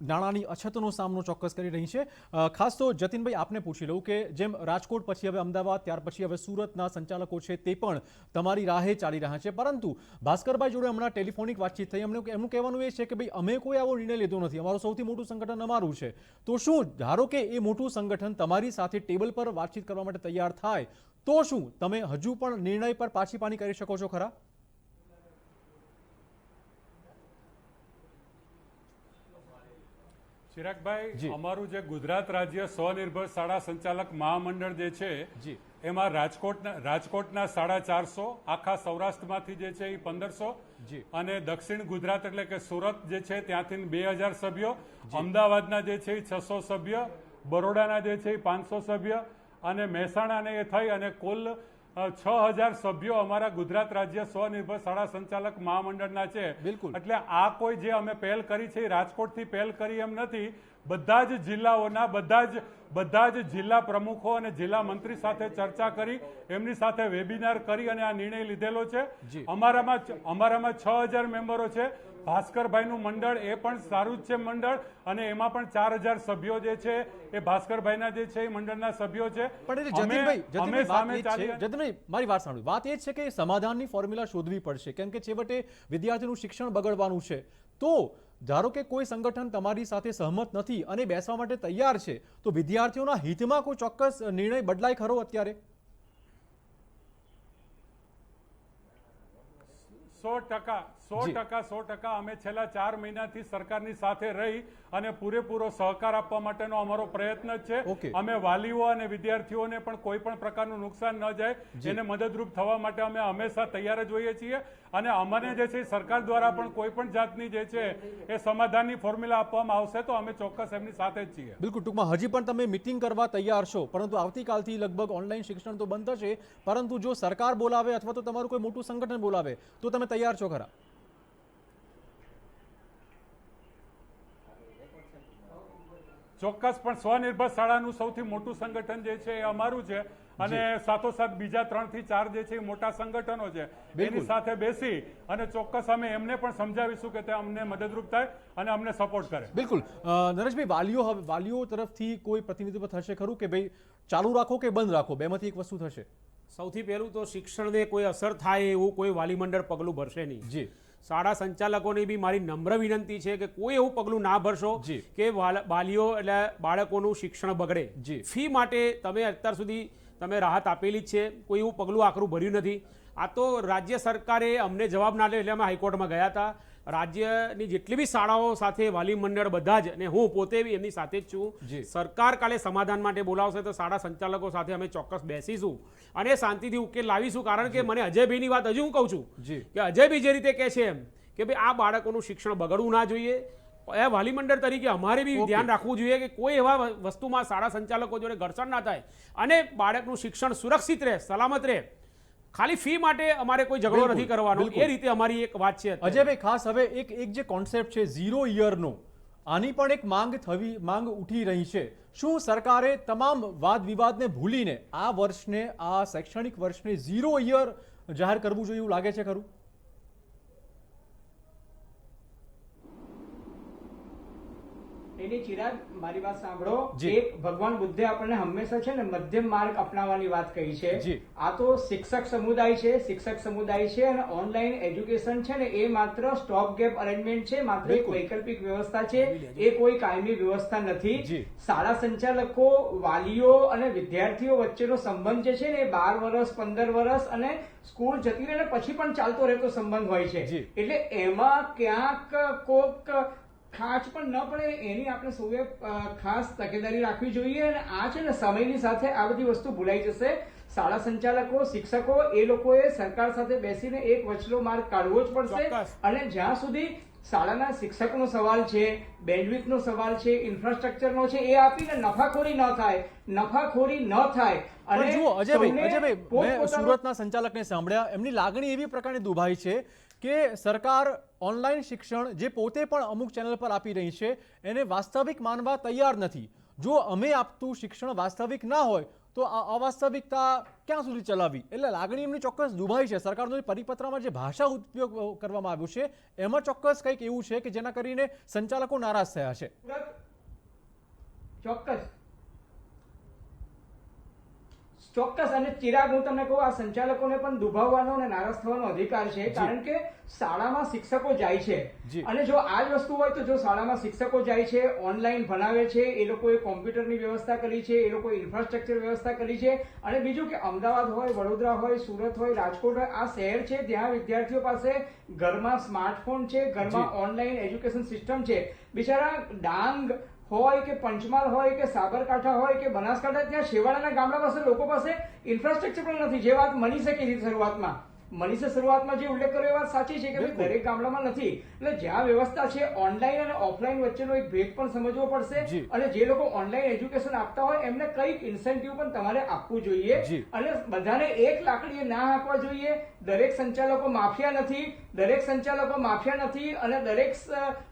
નાણાંની અછતનો સામનો ચોક્કસ કરી રહી છે. ખાસ તો જતીનભાઈ આપને પૂછી લઉં કે જેમ રાજકોટ પછી હવે અમદાવાદ, ત્યાર પછી હવે સુરતના સંચાલકો છે તે પણ તમારી રાહે ચાલી રહ્યા છે, પરંતુ ભાસ્કરભાઈ જોડે હમણાં ટેલિફોનિક વાતચીત થઈ. એમનું કહેવાનું એ છે કે ભાઈ અમે કોઈ આવો નિર્ણય લીધો નથી, અમારું સૌથી મોટું સંગઠન અમારું છે. તો શું ધારો કે એ મોટું સંગઠન તમારી સાથે ટેબલ પર વાતચીત કરવા માટે તૈયાર થાય તો શું તમે હજુ પણ નિર્ણય પર પાછી પાની કરી શકો છો ખરા? ચિરાગભાઈ, અમારું જે ગુજરાત રાજ્ય સ્વનિર્ભર શાળા સંચાલક મહામંડળ જે છે એમાં રાજકોટના 450, આખા સૌરાષ્ટ્રમાંથી જે છે એ 1500 અને દક્ષિણ ગુજરાત એટલે કે સુરત જે છે ત્યાંથી 2000 સભ્યો, અમદાવાદના જે છે એ 600 સભ્ય, બરોડાના જે છે એ 500 સભ્ય અને મહેસાણાને એ થઈ અને કુલ 6000 સભ્યો અમારા ગુજરાત રાજ્ય સ્વનિર્ભર શાળા સંચાલક મહામંડળના છે. એટલે આ કોઈ જે અમે પહેલ કરી છે એ રાજકોટથી પહેલ કરી એમ નથી. બધા જ જિલ્લાઓના બધા જ જિલ્લા પ્રમુખો અને જિલ્લા મંત્રી સાથે ચર્ચા કરી, એમની સાથે વેબિનાર કરી અને આ નિર્ણય લીધેલો છે. અમારામાં 6000 મેમ્બરો છે. ભાસ્કરભાઈનું મંડળ એ પણ સારું જ છે મંડળ, અને એમાં પણ 4000 સભ્યો જે છે એ ભાસ્કરભાઈના જે છે એ મંડળના સભ્યો છે. મારી વાત સાંભળો. વાત એ છે કે સમાધાનની ફોર્મ્યુલા શોધવી પડશે, કેમ કે છેવટે વિદ્યાર્થીનું શિક્ષણ બગડવાનું છે. તો ધારો કે કોઈ સંગઠન તમારી સાથે સહમત નથી અને બેસવા માટે તૈયાર છે, તો વિદ્યાર્થીઓના હિતમાં કોઈ ચોક્કસ નિર્ણય બદલાય ખરો અત્યારે? 100% અમે છેલ્લા 4 મહિનાથી સરકારની સાથે રહી અને પૂરેપૂરો સહકાર આપવા માટેનો અમારો પ્રયત્ન જ છે. અમે વાલીઓ અને વિદ્યાર્થીઓને પણ કોઈ પણ પ્રકારનું નુકસાન ન જાય એને મદદરૂપ થવા માટે અમે હંમેશા તૈયાર જ હોઈએ છીએ. અને અમને જે છે સરકાર દ્વારા પણ કોઈ પણ જાતની જે છે એ સમાધાનની ફોર્મ્યુલા આપવામાં આવશે તો અમે ચોક્કસ એમની સાથે જ છીએ. બિલકુલ. ટૂંકમાં હજી પણ તમે મિટિંગ કરવા તૈયાર છો, પરંતુ આવતીકાલથી લગભગ ઓનલાઈન શિક્ષણ તો બંધ થશે, પરંતુ જો સરકાર બોલાવે અથવા તો તમારું કોઈ મોટું સંગઠન બોલાવે તો તમે તૈયાર છો ખરા? ચોક્કસ. પણ સ્વનિર્ભર શાળાનું સૌથી મોટું સંગઠન જે છે એ અમારું છે અને સાથોસાથ બીજા 3 થી 4 જે છે એ મોટા સંગઠનો છે, એની સાથે બેસી અને ચોક્કસ અમે એમને પણ સમજાવીશું કે તે અમને મદદરૂપ થાય અને અમને સપોર્ટ કરે. બિલકુલ. નરેશભાઈ, વાલીઓ તરફથી કોઈ પ્રતિનિધિત્વ થશે ખરું કે ભાઈ ચાલુ રાખો કે બંધ રાખો, બેમાંથી એક વસ્તુ થશે? સૌથી પહેલું તો શિક્ષણને કોઈ અસર થાય એવું કોઈ વાલી મંડળ પગલું ભરશે નહીં. જી. શાળા સંચાલકોની બી મારી નમ્ર વિનંતી છે કે કોઈ એવું પગલું ના ભરશો કે વાલીઓ એટલે બાળકોનું શિક્ષણ બગડે. ફી માટે તમે અત્યાર સુધી તમે રાહત આપેલી જ છે, કોઈ એવું પગલું આકરું ભર્યું નથી. આ તો રાજ્ય સરકારે અમને જવાબ ના લે એટલે અમે હાઈકોર્ટમાં ગયા હતા. રાજ્યની જેટલી બી શાળાઓ સાથે વાલી મંડળ બધા જ, અને હું પોતે બી એમની સાથે જ છું. સરકાર કાલે સમાધાન માટે બોલાવશે તો શાળા સંચાલકો સાથે અમે ચોક્કસ બેસીશું અને શાંતિથી ઉકેલ લાવીશું. કારણ કે મને અજયભાઈની વાત હજુ હું કહું છું કે અજયભાઈ જે રીતે કહે છે એમ કે ભાઈ આ બાળકોનું શિક્ષણ બગડવું ના જોઈએ, એ વાલી મંડળ તરીકે અમારે બી ધ્યાન રાખવું જોઈએ કે કોઈ એવા વસ્તુમાં શાળા સંચાલકો જોડે ઘર્ષણ ના થાય અને બાળકનું શિક્ષણ સુરક્ષિત રહે, સલામત રહે. ખાલી ફી માટે અમારે કોઈ ઝઘડો નથી કરવાનો, એ રીતે અમારી એક વાત છે. અજયભાઈ, ખાસ હવે એક જે કોન્સેપ્ટ છે 0 યરનો, આની પણ એક માંગ ઉઠી રહી છે. શું સરકારે તમામ વાદ વિવાદને ભૂલીને આ વર્ષને, આ શૈક્ષણિક વર્ષને 0 યર જાહેર કરવું જોઈએ એવું લાગે છે ખરું? એની ચિરાગ મારી વાત સાંભળો. એક ભગવાન બુદ્ધે આપણને હંમેશા છે ને મધ્યમ માર્ગ અપનાવવાની વાત કહી છે. આ તો શિક્ષક સમુદાય છે અને ઓનલાઈન એજ્યુકેશન છે ને એ માત્ર સ્ટોપ ગેપ અરેન્જમેન્ટ છે, માત્ર એક વૈકલ્પિક વ્યવસ્થા છે, એ કોઈ કાયમી વ્યવસ્થા નથી. શાળા સંચાલકો, વાલીઓ અને વિદ્યાર્થીઓ વચ્ચેનો સંબંધ જે છે ને એ 12 વર્ષ 15 વર્ષ અને સ્કૂલ જતી રહે પછી પણ ચાલતો રહેતો સંબંધ હોય છે. એટલે એમાં ક્યાંક કોક ખાંચ પણ ન પડે એની આપણે સૌએ ખાસ તકેદારી રાખવી જોઈએ. અને આ છે ને સમયની સાથે આ બધી વસ્તુ ભૂલાઈ જશે. શાળા સંચાલકો, શિક્ષકો એ લોકોએ સરકાર સાથે બેસીને એક વચલો માર્ગ કાઢવો જ પડશે. અને જ્યાં સુધી શાળાના શિક્ષકનો સવાલ છે, બેન્ડવિડ્થનો સવાલ છે, ઇન્ફ્રાસ્ટ્રક્ચરનો છે, એ આપીને નફાખોરી ન થાય. અને જુઓ અજયભાઈ, મેં સુરતના સંચાલકને સાંભળ્યા, એમની લાગણી એવી પ્રકારની દુભાઈ છે કે સરકાર ઓનલાઈન શિક્ષણ જે પોતે પણ અમુક ચેનલ પર આપી રહી છે એને વાસ્તવિક માનવા તૈયાર નથી. જો અમે આપતું શિક્ષણ વાસ્તવિક ના હોય તો આ અવાસ્તવિકતા ક્યાં સુધી ચલાવવી? એટલે લાગણી એમની ચોક્કસ દુભાઈ છે. સરકારનો જે પરિપત્રમાં જે ભાષા ઉપયોગ કરવામાં આવ્યો છે એમાં ચોક્કસ કંઈક એવું છે કે જેના કરીને સંચાલકો નારાજ થયા છે. ચોક્કસ. અને ચિરાગ, હું તમને કહું, આ સંચાલકોને પણ દુભાવવાનો અને નારાજ થવાનો અધિકાર છે. કારણ કે શાળામાં શિક્ષકો જાય છે અને જો આ જ વસ્તુ હોય તો જો શાળામાં શિક્ષકો જાય છે, ઓનલાઈન ભણાવે છે, એ લોકોએ કોમ્પ્યુટરની વ્યવસ્થા કરી છે, એ લોકોએ ઇન્ફ્રાસ્ટ્રક્ચર વ્યવસ્થા કરી છે. અને બીજું કે અમદાવાદ હોય, વડોદરા હોય, સુરત હોય, રાજકોટ હોય, આ શહેર છે, ત્યાં વિદ્યાર્થીઓ પાસે ઘરમાં સ્માર્ટફોન છે, ઘરમાં ઓનલાઈન એજ્યુકેશન સિસ્ટમ છે. બિચારા ડાંગ હોય કે પંચમહાલ હોય કે સાબરકાંઠા હોય કે બનાસકાંઠા, ત્યાં છેવાડાના ગામડા પાસે લોકો પાસે ઇન્ફ્રાસ્ટ્રક્ચર પણ નથી. જે વાત મનીષે કીધી શરૂઆતમાં જે ઉલ્લેખ કર્યો એ વાત સાચી છે કે દરેક ગામડામાં નથી. એટલે જ્યાં વ્યવસ્થા છે, ઓનલાઈન અને ઓફલાઈન વચ્ચેનો એક ભેદ પણ સમજવો પડશે. અને જે લોકો ઓનલાઈન એજ્યુકેશન આપતા હોય એમને કઈક ઇન્સેન્ટિવ પણ તમારે આપવું જોઈએ. અને બધાને એક લાકડીએ ના હાંકવા જોઈએ. દરેક સંચાલકો માફિયા નથી અને દરેક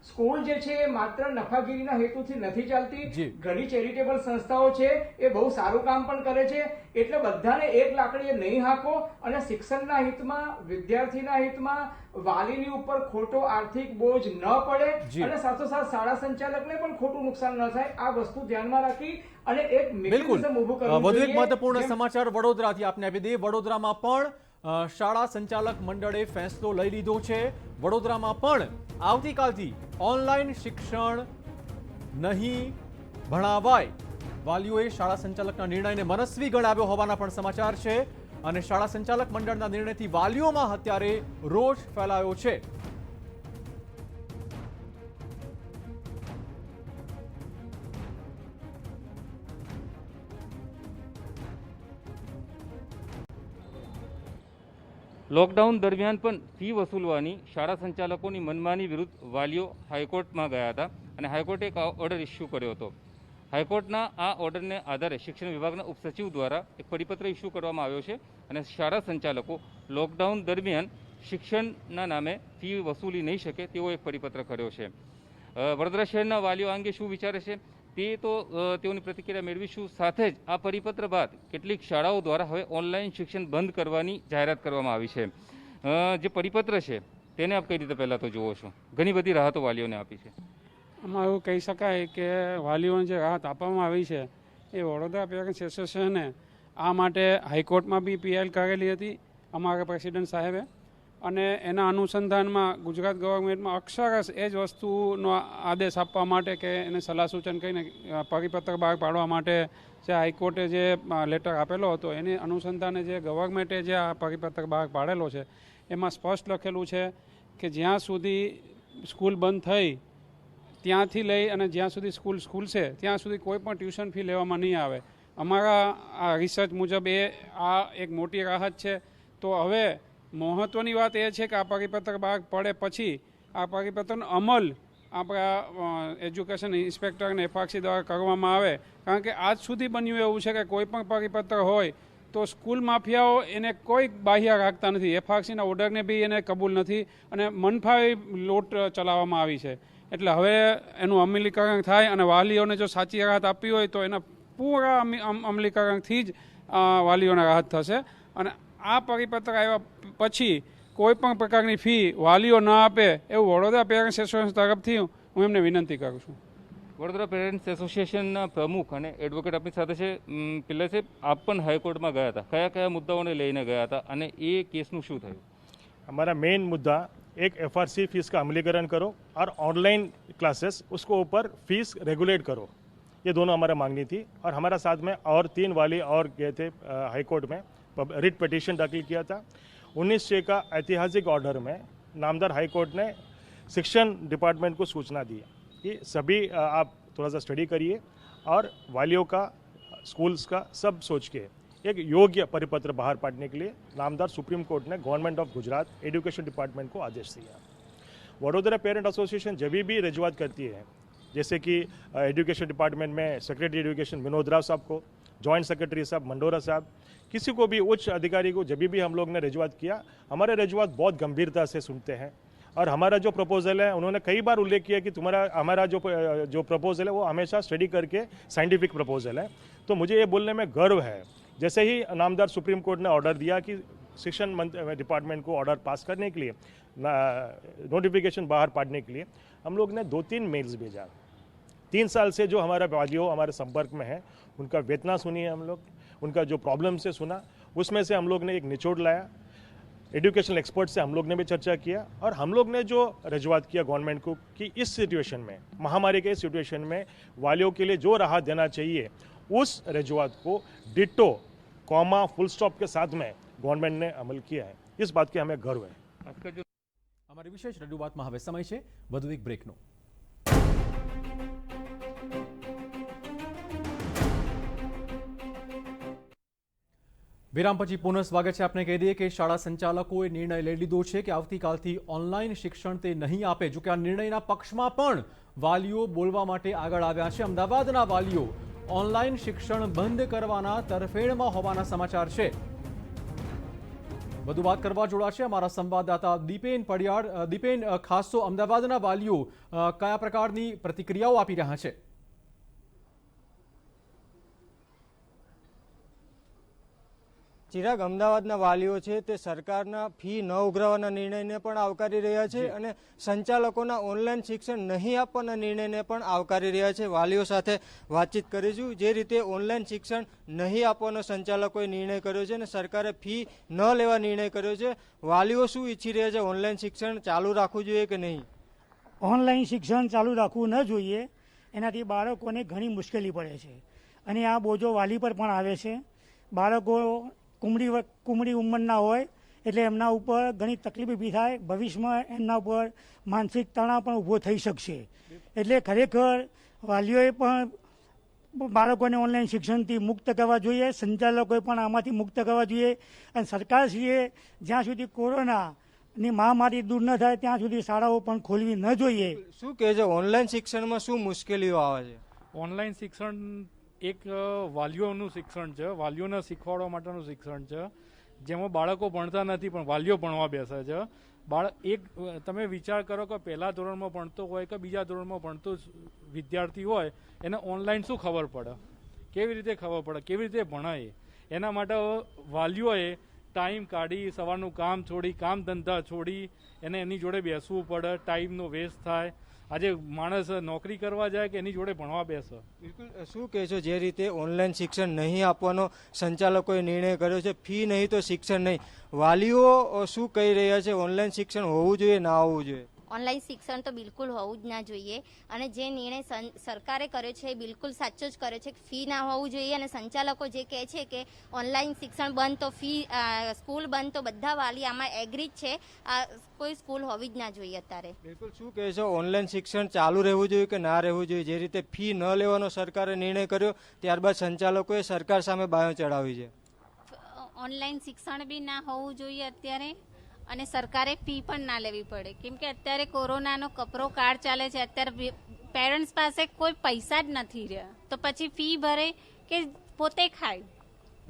સ્કૂલ જે છે એ માત્ર નફાગીરીના હેતુથી નથી ચાલતી. ઘણી ચેરિટેબલ સંસ્થાઓ છે, એ બહુ સારું કામ પણ કરે છે. એટલે બધાને એક લાકડીએ નહીં હાંકો અને શિક્ષણના હિતમાં, વિદ્યાર્થીના હિતમાં, વાલીની ઉપર ખોટો આર્થિક બોજ ન પડે અને સાથોસાથ શાળા સંચાલકને પણ ખોટું નુકસાન ન થાય. આ વસ્તુ ધ્યાનમાં રાખી અને એક મિકેનિઝમ ઊભું કરવું જોઈએ. વધુ એક મહત્વપૂર્ણ સમાચાર વડોદરાથી આપને આપી દઈએ. વડોદરામાં પણ શાળા સંચાલક મંડળે ફેસલો લઈ લીધો છે. વડોદરામાં પણ આવતીકાલથી ઓનલાઈન શિક્ષણ નહીં ભણાવાય. વાલીઓએ શાળા સંચાલકના નિર્ણયને મનસ્વી ગણાવ્યો હોવાના પણ સમાચાર છે. અને શાળા સંચાલક મંડળના નિર્ણયથી વાલીઓમાં અત્યારે રોષ ફેલાયો છે. લોકડાઉન દરમિયાન પણ ફી વસૂલવાની શાળા સંચાલકોની મનમાની વિરુદ્ધ વાલીઓ હાઈકોર્ટમાં ગયા હતા અને હાઈકોર્ટે એક ઓર્ડર ઇસ્યુ કર્યો હતો. હાઈકોર્ટના આ ઓર્ડરને આધારે શિક્ષણ વિભાગના ઉપસચિવ દ્વારા એક પરિપત્ર ઇસ્યુ કરવામાં આવ્યો છે અને શાળા સંચાલકો લોકડાઉન દરમિયાન શિક્ષણના નામે ફી વસૂલી નહીં શકે તેવો એક પરિપત્ર કર્યો છે. વડોદરા શહેરના વાલીઓ આ અંગે શું વિચારે છે તે તો તેઓની પ્રતિક્રિયા મેળવીશું. સાથે જ આ પરિપત્ર બાદ કેટલીક શાળાઓ દ્વારા હવે ઓનલાઈન શિક્ષણ બંધ કરવાની જાહેરાત કરવામાં આવી છે. જે પરિપત્ર છે તેને આપ કઈ રીતે પહેલાં તો જુઓ છો? ઘણી બધી રાહતો વાલીઓને આપી છે. આમાં એવું કહી શકાય કે વાલીઓને જે રાહત આપવામાં આવી છે એ વડોદરા પેરેન્ટ્સ એસોસિએશને આ માટે હાઈકોર્ટમાં બી પીએલ કરેલી હતી અમારા પ્રેસિડેન્ટ સાહેબે. અને એના અનુસંધાનમાં ગુજરાત ગવર્મેન્ટમાં અક્ષરશ એ જ વસ્તુનો આદેશ આપવા માટે કે એને સલાહ સૂચન કરીને પરિપત્ર બહાર પાડવા માટે જે હાઈકોર્ટે જે લેટર આપેલો હતો એને અનુસંધાને જે ગવર્મેન્ટે જે આ પરિપત્ર બહાર પાડેલો છે એમાં સ્પષ્ટ લખેલું છે કે જ્યાં સુધી સ્કૂલ બંધ થઈ ત્યાંથી લઈ અને જ્યાં સુધી સ્કૂલ છે ત્યાં સુધી કોઈ પણ ટ્યુશન ફી લેવામાં નહીં આવે. અમારા આ રિસર્ચ મુજબ આ એક મોટી રાહત છે. તો હવે મહત્ત્વની વાત એ છે કે આ પરિપત્ર બહાર પડે પછી આ પરિપત્રનો અમલ આપણા એજ્યુકેશન ઇન્સ્પેક્ટર અને એફઆરસી દ્વારા કરવામાં આવે. કારણ કે આજ સુધી બન્યું એવું છે કે કોઈ પણ પરિપત્ર હોય તો સ્કૂલ માફિયાઓ એને કોઈ બાહ્ય રાખતા નથી. એફઆરસીના ઓર્ડરને બી એને કબૂલ નથી અને મનફાવી લોટ ચલાવવામાં આવી છે. એટલે હવે એનું અમલીકરણ થાય અને વાલીઓને જો સાચી રાહત આપવી હોય તો એના પૂરા અમલીકરણથી જ વાલીઓને રાહત થશે. અને આ પરિપત્ર આવ્યા પછી કોઈ પણ પ્રકારની ફી વાલીઓ ન આપે એવું વડોદરા પેરેન્ટ્સ એસોસિએશન તરફથી હું એમને વિનંતી કરું છું. વડોદરા પેરેન્ટ્સ એસોસિએશનના પ્રમુખ અને એડવોકેટ આપણી સાથે છે. પેલા છે, આપ પણ હાઈકોર્ટમાં ગયા હતા, કયા કયા મુદ્દાઓને લઈને ગયા હતા અને એ કેસનું શું થયું? हमारा मेन मुद्दा एक एफआरसी फीस का अमलीकरण करो और ऑनलाइन क्लासेस उसको ऊपर फीस रेगुलेट करो, ये दोनों हमारा मांगनी थी. और हमारा साथ में और 3 वाली और गए थे हाई कोर्ट में, रिट पिटीशन दाखिल किया था. 19/6 का ऐतिहासिक ऑर्डर में नामदार हाई कोर्ट ने शिक्षण डिपार्टमेंट को सूचना दी कि सभी आप थोड़ा सा स्टडी करिए और वालियों का, स्कूल्स का सब सोच के एक योग्य परिपत्र बाहर पाड़ने के लिए नामदार सुप्रीम कोर्ट ने government of Gujarat education department को आदेश दिया. वडोदरा पेरेंट एसोसिएशन जब भी रजूआत करती है, जैसे कि एजुकेशन डिपार्टमेंट में सेक्रेटरी एजुकेशन विनोद राव साहब को, जॉइंट सेक्रेटरी साहब मंडोरा साहब, किसी को भी उच्च अधिकारी को जब भी हम लोग ने रजूआत किया, हमारे रजूआत बहुत गंभीरता से सुनते हैं. और हमारा जो प्रपोजल है, उन्होंने कई बार उल्लेख किया कि हमारा जो प्रपोजल है वो हमेशा स्टडी करके साइंटिफिक प्रपोजल है. तो मुझे ये बोलने में गर्व है, जैसे ही नामदार सुप्रीम कोर्ट ने ऑर्डर दिया कि शिक्षण डिपार्टमेंट को ऑर्डर पास करने के लिए, नोटिफिकेशन बाहर पाड़ने के लिए, हम लोग ने 2-3 मेल्स भेजा. 3 साल से जो हमारा वालियों हमारे संपर्क में है, उनका वेतना सुनी है हम लोग, उनका जो प्रॉब्लम से सुना, उसमें से हम लोग ने एक निचोड़ लाया. एजुकेशनल एक्सपर्ट से हम लोग ने भी चर्चा किया और हम लोग ने जो रजूआत किया गवर्नमेंट को कि इस सिचुएशन में, महामारी के सिचुएशन में वालियों के लिए जो राहत देना चाहिए, उस रजूआत को डिटो, कॉमा, फुल स्टॉप के साथ में गवर्नमेंट ने अमल किया है. इस बात के हमें गर्व है. અમારી વિશેષ રજૂઆતમાં હવે સમય છે વધુ એક બ્રેકનો. વિરામ પછી પુનઃ સ્વાગત છે. આપણે કહી દઈએ કે શાળા સંચાલકોએ નિર્ણય લઈ લીધો છે કે આવતીકાલથી ઓનલાઈન શિક્ષણ તે નહીં આપે. જો કે આ નિર્ણયના પક્ષમાં પણ વાલીઓ બોલવા માટે આગળ આવ્યા છે. અમદાવાદના વાલીઓ ઓનલાઈન શિક્ષણ બંધ કરવાના તરફેણમાં હોવાના સમાચાર છે. વધુ વાત કરવા જોડાશે અમારા સંવાદદાતા દીપેન પડિયાળ. દીપેન, ખાસ તો અમદાવાદના વાલીઓ કયા પ્રકારની પ્રતિક્રિયાઓ આપી રહ્યા છે? ચિરાગ, અમદાવાદના વાલીઓ છે તે સરકારના ફી ન ઉઘરાવવાના નિર્ણયને પણ આવકારી રહ્યા છે અને સંચાલકોના ઓનલાઈન શિક્ષણ નહીં આપવાના નિર્ણયને પણ આવકારી રહ્યા છે. વાલીઓ સાથે વાતચીત કરીશું. જે રીતે ઓનલાઈન શિક્ષણ નહીં આપવાનો સંચાલકોએ નિર્ણય કર્યો છે અને સરકારે ફી ન લેવા નિર્ણય કર્યો છે, વાલીઓ શું ઈચ્છી રહ્યા છે? ઓનલાઈન શિક્ષણ ચાલુ રાખવું જોઈએ કે નહીં? ઓનલાઈન શિક્ષણ ચાલુ રાખવું ન જોઈએ. એનાથી બાળકોને ઘણી મુશ્કેલી પડે છે અને આ બોજો વાલી પર પણ આવે છે. બાળકો કુમળી ઉંમરના હોય એટલે એમના ઉપર ઘણી તકલીફ ઊભી થાય. ભવિષ્યમાં એમના ઉપર માનસિક તણાવ પણ ઊભો થઈ શકશે. એટલે ખરેખર વાલીઓએ પણ બાળકોને ઓનલાઈન શિક્ષણથી મુક્ત કરવા જોઈએ, સંચાલકોએ પણ આમાંથી મુક્ત કરવા જોઈએ અને સરકારશ્રીએ જ્યાં સુધી કોરોનાની મહામારી દૂર ન થાય ત્યાં સુધી શાળાઓ પણ ખોલવી ન જોઈએ. શું કહે છે, ઓનલાઈન શિક્ષણમાં શું મુશ્કેલીઓ આવે છે? ઓનલાઈન શિક્ષણ એક વાલીઓનું શિક્ષણ છે, વાલીઓને શીખવાડવા માટેનું શિક્ષણ છે, જેમાં બાળકો ભણતા નથી પણ વાલીઓ ભણવા બેસે છે. તમે વિચાર કરો કે પહેલા ધોરણમાં ભણતો હોય કે બીજા ધોરણમાં ભણતો વિદ્યાર્થી હોય, એને ઓનલાઈન શું ખબર પડે, કેવી રીતે ખબર પડે, કેવી રીતે ભણાય? એના માટે વાલીઓએ ટાઈમ કાઢી, સવારનું કામ છોડી, કામ ધંધા છોડી એને એની જોડે બેસવું પડે. ટાઈમનો વેસ્ટ થાય. આજે માણસ નોકરી કરવા જાય કે એની જોડે ભણવા બેસે. બિલકુલ. શું કહેશો, જે રીતે ઓનલાઈન શિક્ષણ નહીં આપવાનો સંચાલકોએ નિર્ણય કર્યો છે, ફી નહીં તો શિક્ષણ નહીં, વાલીઓ શું કહી રહ્યા છે? ઓનલાઈન શિક્ષણ હોવું જોઈએ, ના હોવું જોઈએ? ઓનલાઈન શિક્ષણ તો બિલકુલ હોવું જ ના જોઈએ અને જે નિર્ણય સરકારે કર્યો છે એ બિલકુલ સાચો જ કર્યો છે. ફી ના હોવું જોઈએ અને સંચાલકો જે કહે છે કે ઓનલાઈન શિક્ષણ બંધ તો ફી, સ્કૂલ બંધ, તો બધા વાલી આમાં એગ્રી જ છે. કોઈ સ્કૂલ હોવી જ ના જોઈએ અત્યારે. બિલકુલ. શું કહે છો, ઓનલાઈન શિક્ષણ ચાલુ રહેવું જોઈએ કે ના રહેવું જોઈએ? જે રીતે ફી ન લેવાનો સરકારે નિર્ણય કર્યો, ત્યારબાદ સંચાલકોએ સરકાર સામે બાયો ચડાવી છે. ઓનલાઈન શિક્ષણ બી ના હોવું જોઈએ અત્યારે અને સરકારે ફી પણ ના લેવી પડે, કેમ કે અત્યારે કોરોનાનો કપરો કાળ ચાલે છે. અત્યારે પેરેન્ટ્સ પાસે કોઈ પૈસા જ નથી રહ્યા, તો પછી ફી ભરે કે પોતે ખાય.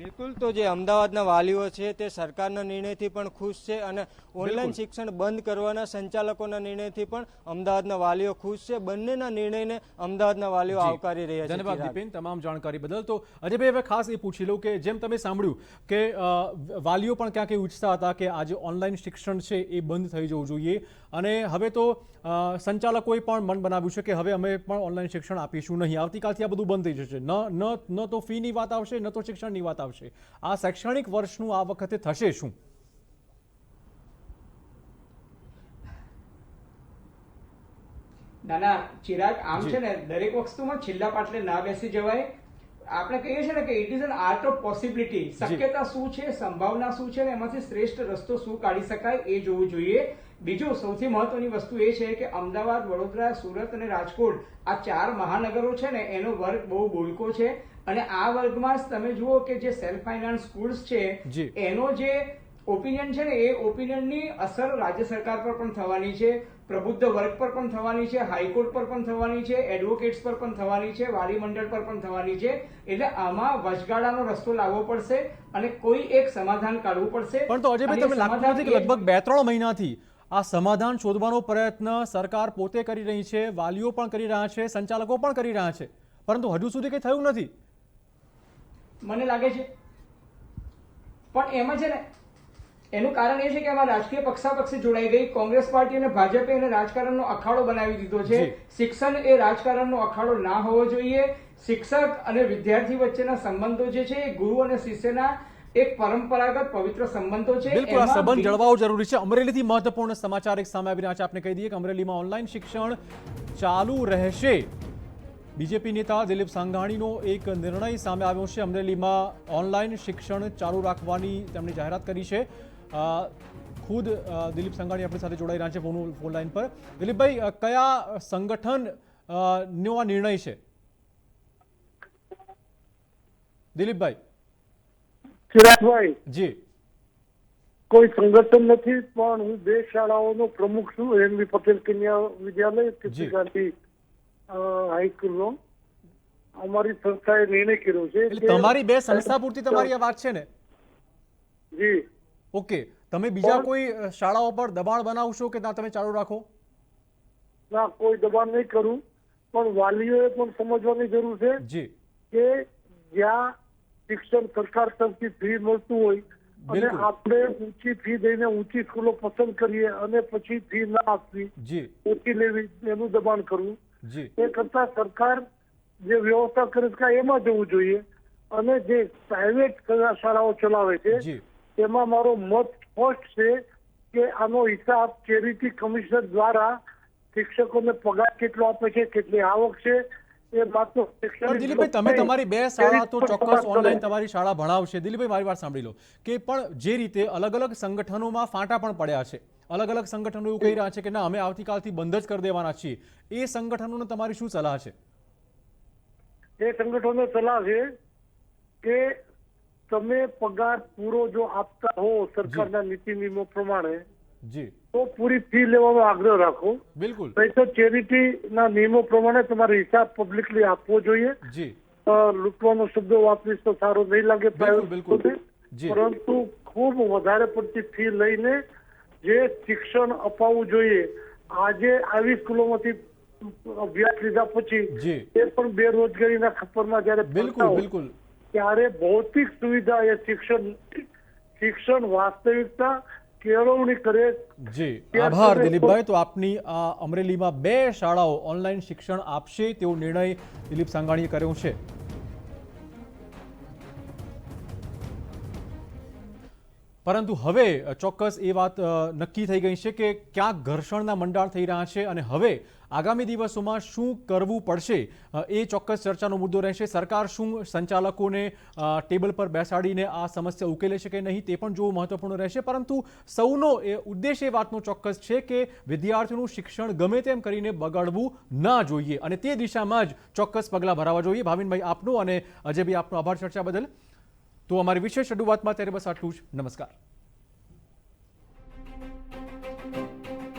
બિલકુલ, તો જે અમદાવાદના વાલીઓ છે તે સરકારના નિર્ણયથી પણ ખુશ છે અને ઓનલાઈન શિક્ષણ બંધ કરવાના સંચાલકોના નિર્ણયથી પણ અમદાવાદના વાલીઓ ખુશ છે. બંનેના નિર્ણયને અમદાવાદના વાલીઓ આવકારી રહ્યા છે. ધન્યવાદ દીપેન તમામ જાણકારી બદલ. તો અજયભાઈ હવે ખાસ એ પૂછી લઉં કે જેમ તમે સાંભળ્યું કે વાલીઓ પણ ક્યાંક ઈચ્છતા હતા કે આજે ઓનલાઈન શિક્ષણ છે એ બંધ થઈ જવું જોઈએ અને હવે તો સંચાલકોએ પણ મન બનાવ્યું છે કે હવે અમે પણ ઓનલાઈન શિક્ષણ આપીશું નહીં. આવતીકાલથી આ બધું બંધ થઈ જશે. ન તો ફીની વાત આવશે, ન તો શિક્ષણની વાત આવશે. આ શૈક્ષણિક વર્ષનું આ વખતે થશે શું? ના ચિરાગ, આમ છે ને દરેક વસ્તુમાં છેલ્લા પાટલે ના બેસી જવાય. આપણે કહીએ છીએ ને કે it is an art of possibility. શક્યતા શું છે, સંભાવના શું છે ને એમાંથી શ્રેષ્ઠ રસ્તો શું કાઢી શકાય એ જોવું જોઈએ. બીજું સૌથી મહત્વની વસ્તુ એ છે કે અમદાવાદ, વડોદરા, સુરત અને રાજકોટ આ 4 મહાનગરો છે ને એનો વર્ગ બહુ બોલકો છે અને આ વર્ગમાં જ તમે જુઓ કે જે સેલ્ફ ફાઇનાન્સ સ્કૂલ્સ છે એનો જે ઓપિનિયન છે ને એ ઓપિનિયનની અસર રાજ્ય સરકાર પર પણ થવાની છે, પ્રબુદ્ધ વર્ગ પર પણ થવાની છે, હાઈકોર્ટ પર પણ થવાની છે, એડવોકેટ્સ પર પણ થવાની છે, વાલી મંડળ પર પણ થવાની છે. એટલે આમાં વચગાળાનો રસ્તો લાવવો પડશે અને કોઈ એક સમાધાન કાઢવું પડશે. પણ તો અજયભાઈ તમને લાગતું નથી કે લગભગ 2-3 મહિનાથી આ સમાધાન શોધવાનો પ્રયત્ન સરકાર પોતે કરી રહી છે, વાલીઓ પણ કરી રહ્યા છે, સંચાલકો પણ કરી રહ્યા છે, પરંતુ હજુ સુધી કંઈ થયું નથી? મને લાગે છે પણ એમાં છે ને એનું કારણ એ છે કે આમાં રાજકીય પક્ષાપક્ષી જોડાઈ ગઈ. કોંગ્રેસ પાર્ટી અને ભાજપે એને રાજકારણનો અખાડો બનાવી દીધો છે. શિક્ષણ એ રાજકારણનો અખાડો ના હોવો જોઈએ. શિક્ષક અને વિદ્યાર્થી વચ્ચેના સંબંધો જે છે એ ગુરુ અને શિષ્યના એક પરંપરાગત પવિત્ર સંબંધો છે. બિલકુલ, આ સંબંધ જળવાવો જરૂરી છે. અમરેલીથી મહત્વપૂર્ણ સમાચાર એક સામે આવી રહ્યા છે. આપણે કહી દઈએ કે અમરેલીમાં ઓનલાઈન શિક્ષણ ચાલુ રહેશે. બીજેપી નેતા દિલીપ સંઘાણીનો એક નિર્ણય સામે આવ્યો છે. અમરેલીમાં ઓનલાઈન શિક્ષણ ચાલુ રાખવાની તેમણે જાહેરાત કરી છે. ખુદ દિલીપ સંઘાણી આપણી સાથે જોડાઈ રહ્યા છે ફોન લાઈન પર. દિલીપભાઈ, કયા સંગઠનનો આ નિર્ણય છે? દિલીપભાઈ. ચિરાગભાઈ, જી, કોઈ સંગઠન નથી પણ હું 2 શાળાઓનો પ્રમુખ છું. એનવી પટેલ કન્યા વિદ્યાલય, કીર્તિ ગાંધી હાઈસ્કૂલનો. અમારી સંસ્થાએ નિર્ણય કર્યો છે. એટલે તમારી 2 સંસ્થા પૂરતી તમારી આ વાત છે ને? જી. ઓકે, તમે બીજા કોઈ શાળાઓ પર દબાણ બનાવશો કે ના તમે ચાલુ રાખો? ના, કોઈ દબાણ નહીં કરું, પણ વાલીઓએ પણ સમજવાની જરૂર છે જી કે જ્યાં શિક્ષણ સરકાર તરફથી ફ્રી મળતું હોય અને આપણે ઊંચી ફી દઈને ઊંચી સ્કૂલો પસંદ કરીએ અને પછી ફી ના આપવી, ઓછી લેવી, એનું દબાણ કરવું, એ કરતા સરકાર જે વ્યવસ્થા કરે છે એમાં જવું જોઈએ. અને જે પ્રાઇવેટ શાળાઓ ચલાવે છે તેમાં મારો મત સ્પષ્ટ છે કે આનો હિસાબ ચેરિટી કમિશનર દ્વારા શિક્ષકોને પગાર કેટલો આપે છે, કેટલી આવક છે, એ વાતનો દિલીપભાઈ તમે તમારી 2 શાળા તો ચોક્કસ ઓનલાઈન તમારી શાળા ભણાવશે. દિલીપભાઈ મારી વાત સાંભળી લો કે પણ જે રીતે અલગ અલગ સંગઠનોમાં ફાંટા પણ પડ્યા છે, અલગ અલગ સંગઠનો એવું કહી રહ્યા છે કે ના અમે આવતીકાલથી બંધ જ કરી દેવાના છીએ, એ સંગઠનોને તમારી શું સલાહ છે? એ સંગઠનો સલાહ છે કે તમે પગાર પૂરો જો આપતા હો સરકારના નીતિ નિયમો પ્રમાણે તો પૂરી ફી લેવાનો આગ્રહ રાખો. બિલકુલ. તો ચેરિટી ના નિયમો પ્રમાણે તમારે હિસાબ પબ્લિકલી આપવો જોઈએ. લૂંટવાનો શબ્દ વાપરીશ તો સારો નહીં લાગે પ્રાઇવેટ, પરંતુ ખૂબ વધારે પડતી ફી લઈને જે શિક્ષણ અપાવવું જોઈએ. આજે આવી સ્કૂલોમાંથી અભ્યાસ લીધા પછી એ પણ બેરોજગારીના ખપ્પરમાં જયારે બિલકુલ ત્યારે ભૌતિક સુવિધા એ શિક્ષણ વાસ્તવિકતા કેળવણી કરે. જી આભાર દિલીપભાઈ. તો આપની આ અમરેલીમાં 2 શાળાઓ ઓનલાઈન શિક્ષણ આપશે તેવો નિર્ણય દિલીપ સંઘાણીએ કર્યો છે. પરંતુ હવે ચોક્કસ એ વાત નક્કી થઈ ગઈ છે કે ક્યાંક ઘર્ષણના મંડાણ થઈ રહ્યા છે અને હવે આગામી દિવસોમાં શું કરવું પડશે એ ચોક્કસ ચર્ચાનો મુદ્દો રહેશે. સરકાર શું સંચાલકોને ટેબલ પર બેસાડીને આ સમસ્યા ઉકેલે છે કે નહીં તે પણ જોવું મહત્વપૂર્ણ રહેશે. પરંતુ સૌનો એ ઉદ્દેશ એ વાતનો ચોક્કસ છે કે વિદ્યાર્થીઓનું શિક્ષણ ગમે તેમ કરીને બગાડવું ના જોઈએ અને તે દિશામાં જ ચોક્કસ પગલાં ભરાવા જોઈએ. ભાવિનભાઈ આપનો અને અજયભાઈ આપનો આભાર ચર્ચા બદલ. તો અમારી વિશેષ રજૂઆતમાં ત્યારે બસ આટલું જ. નમસ્કાર.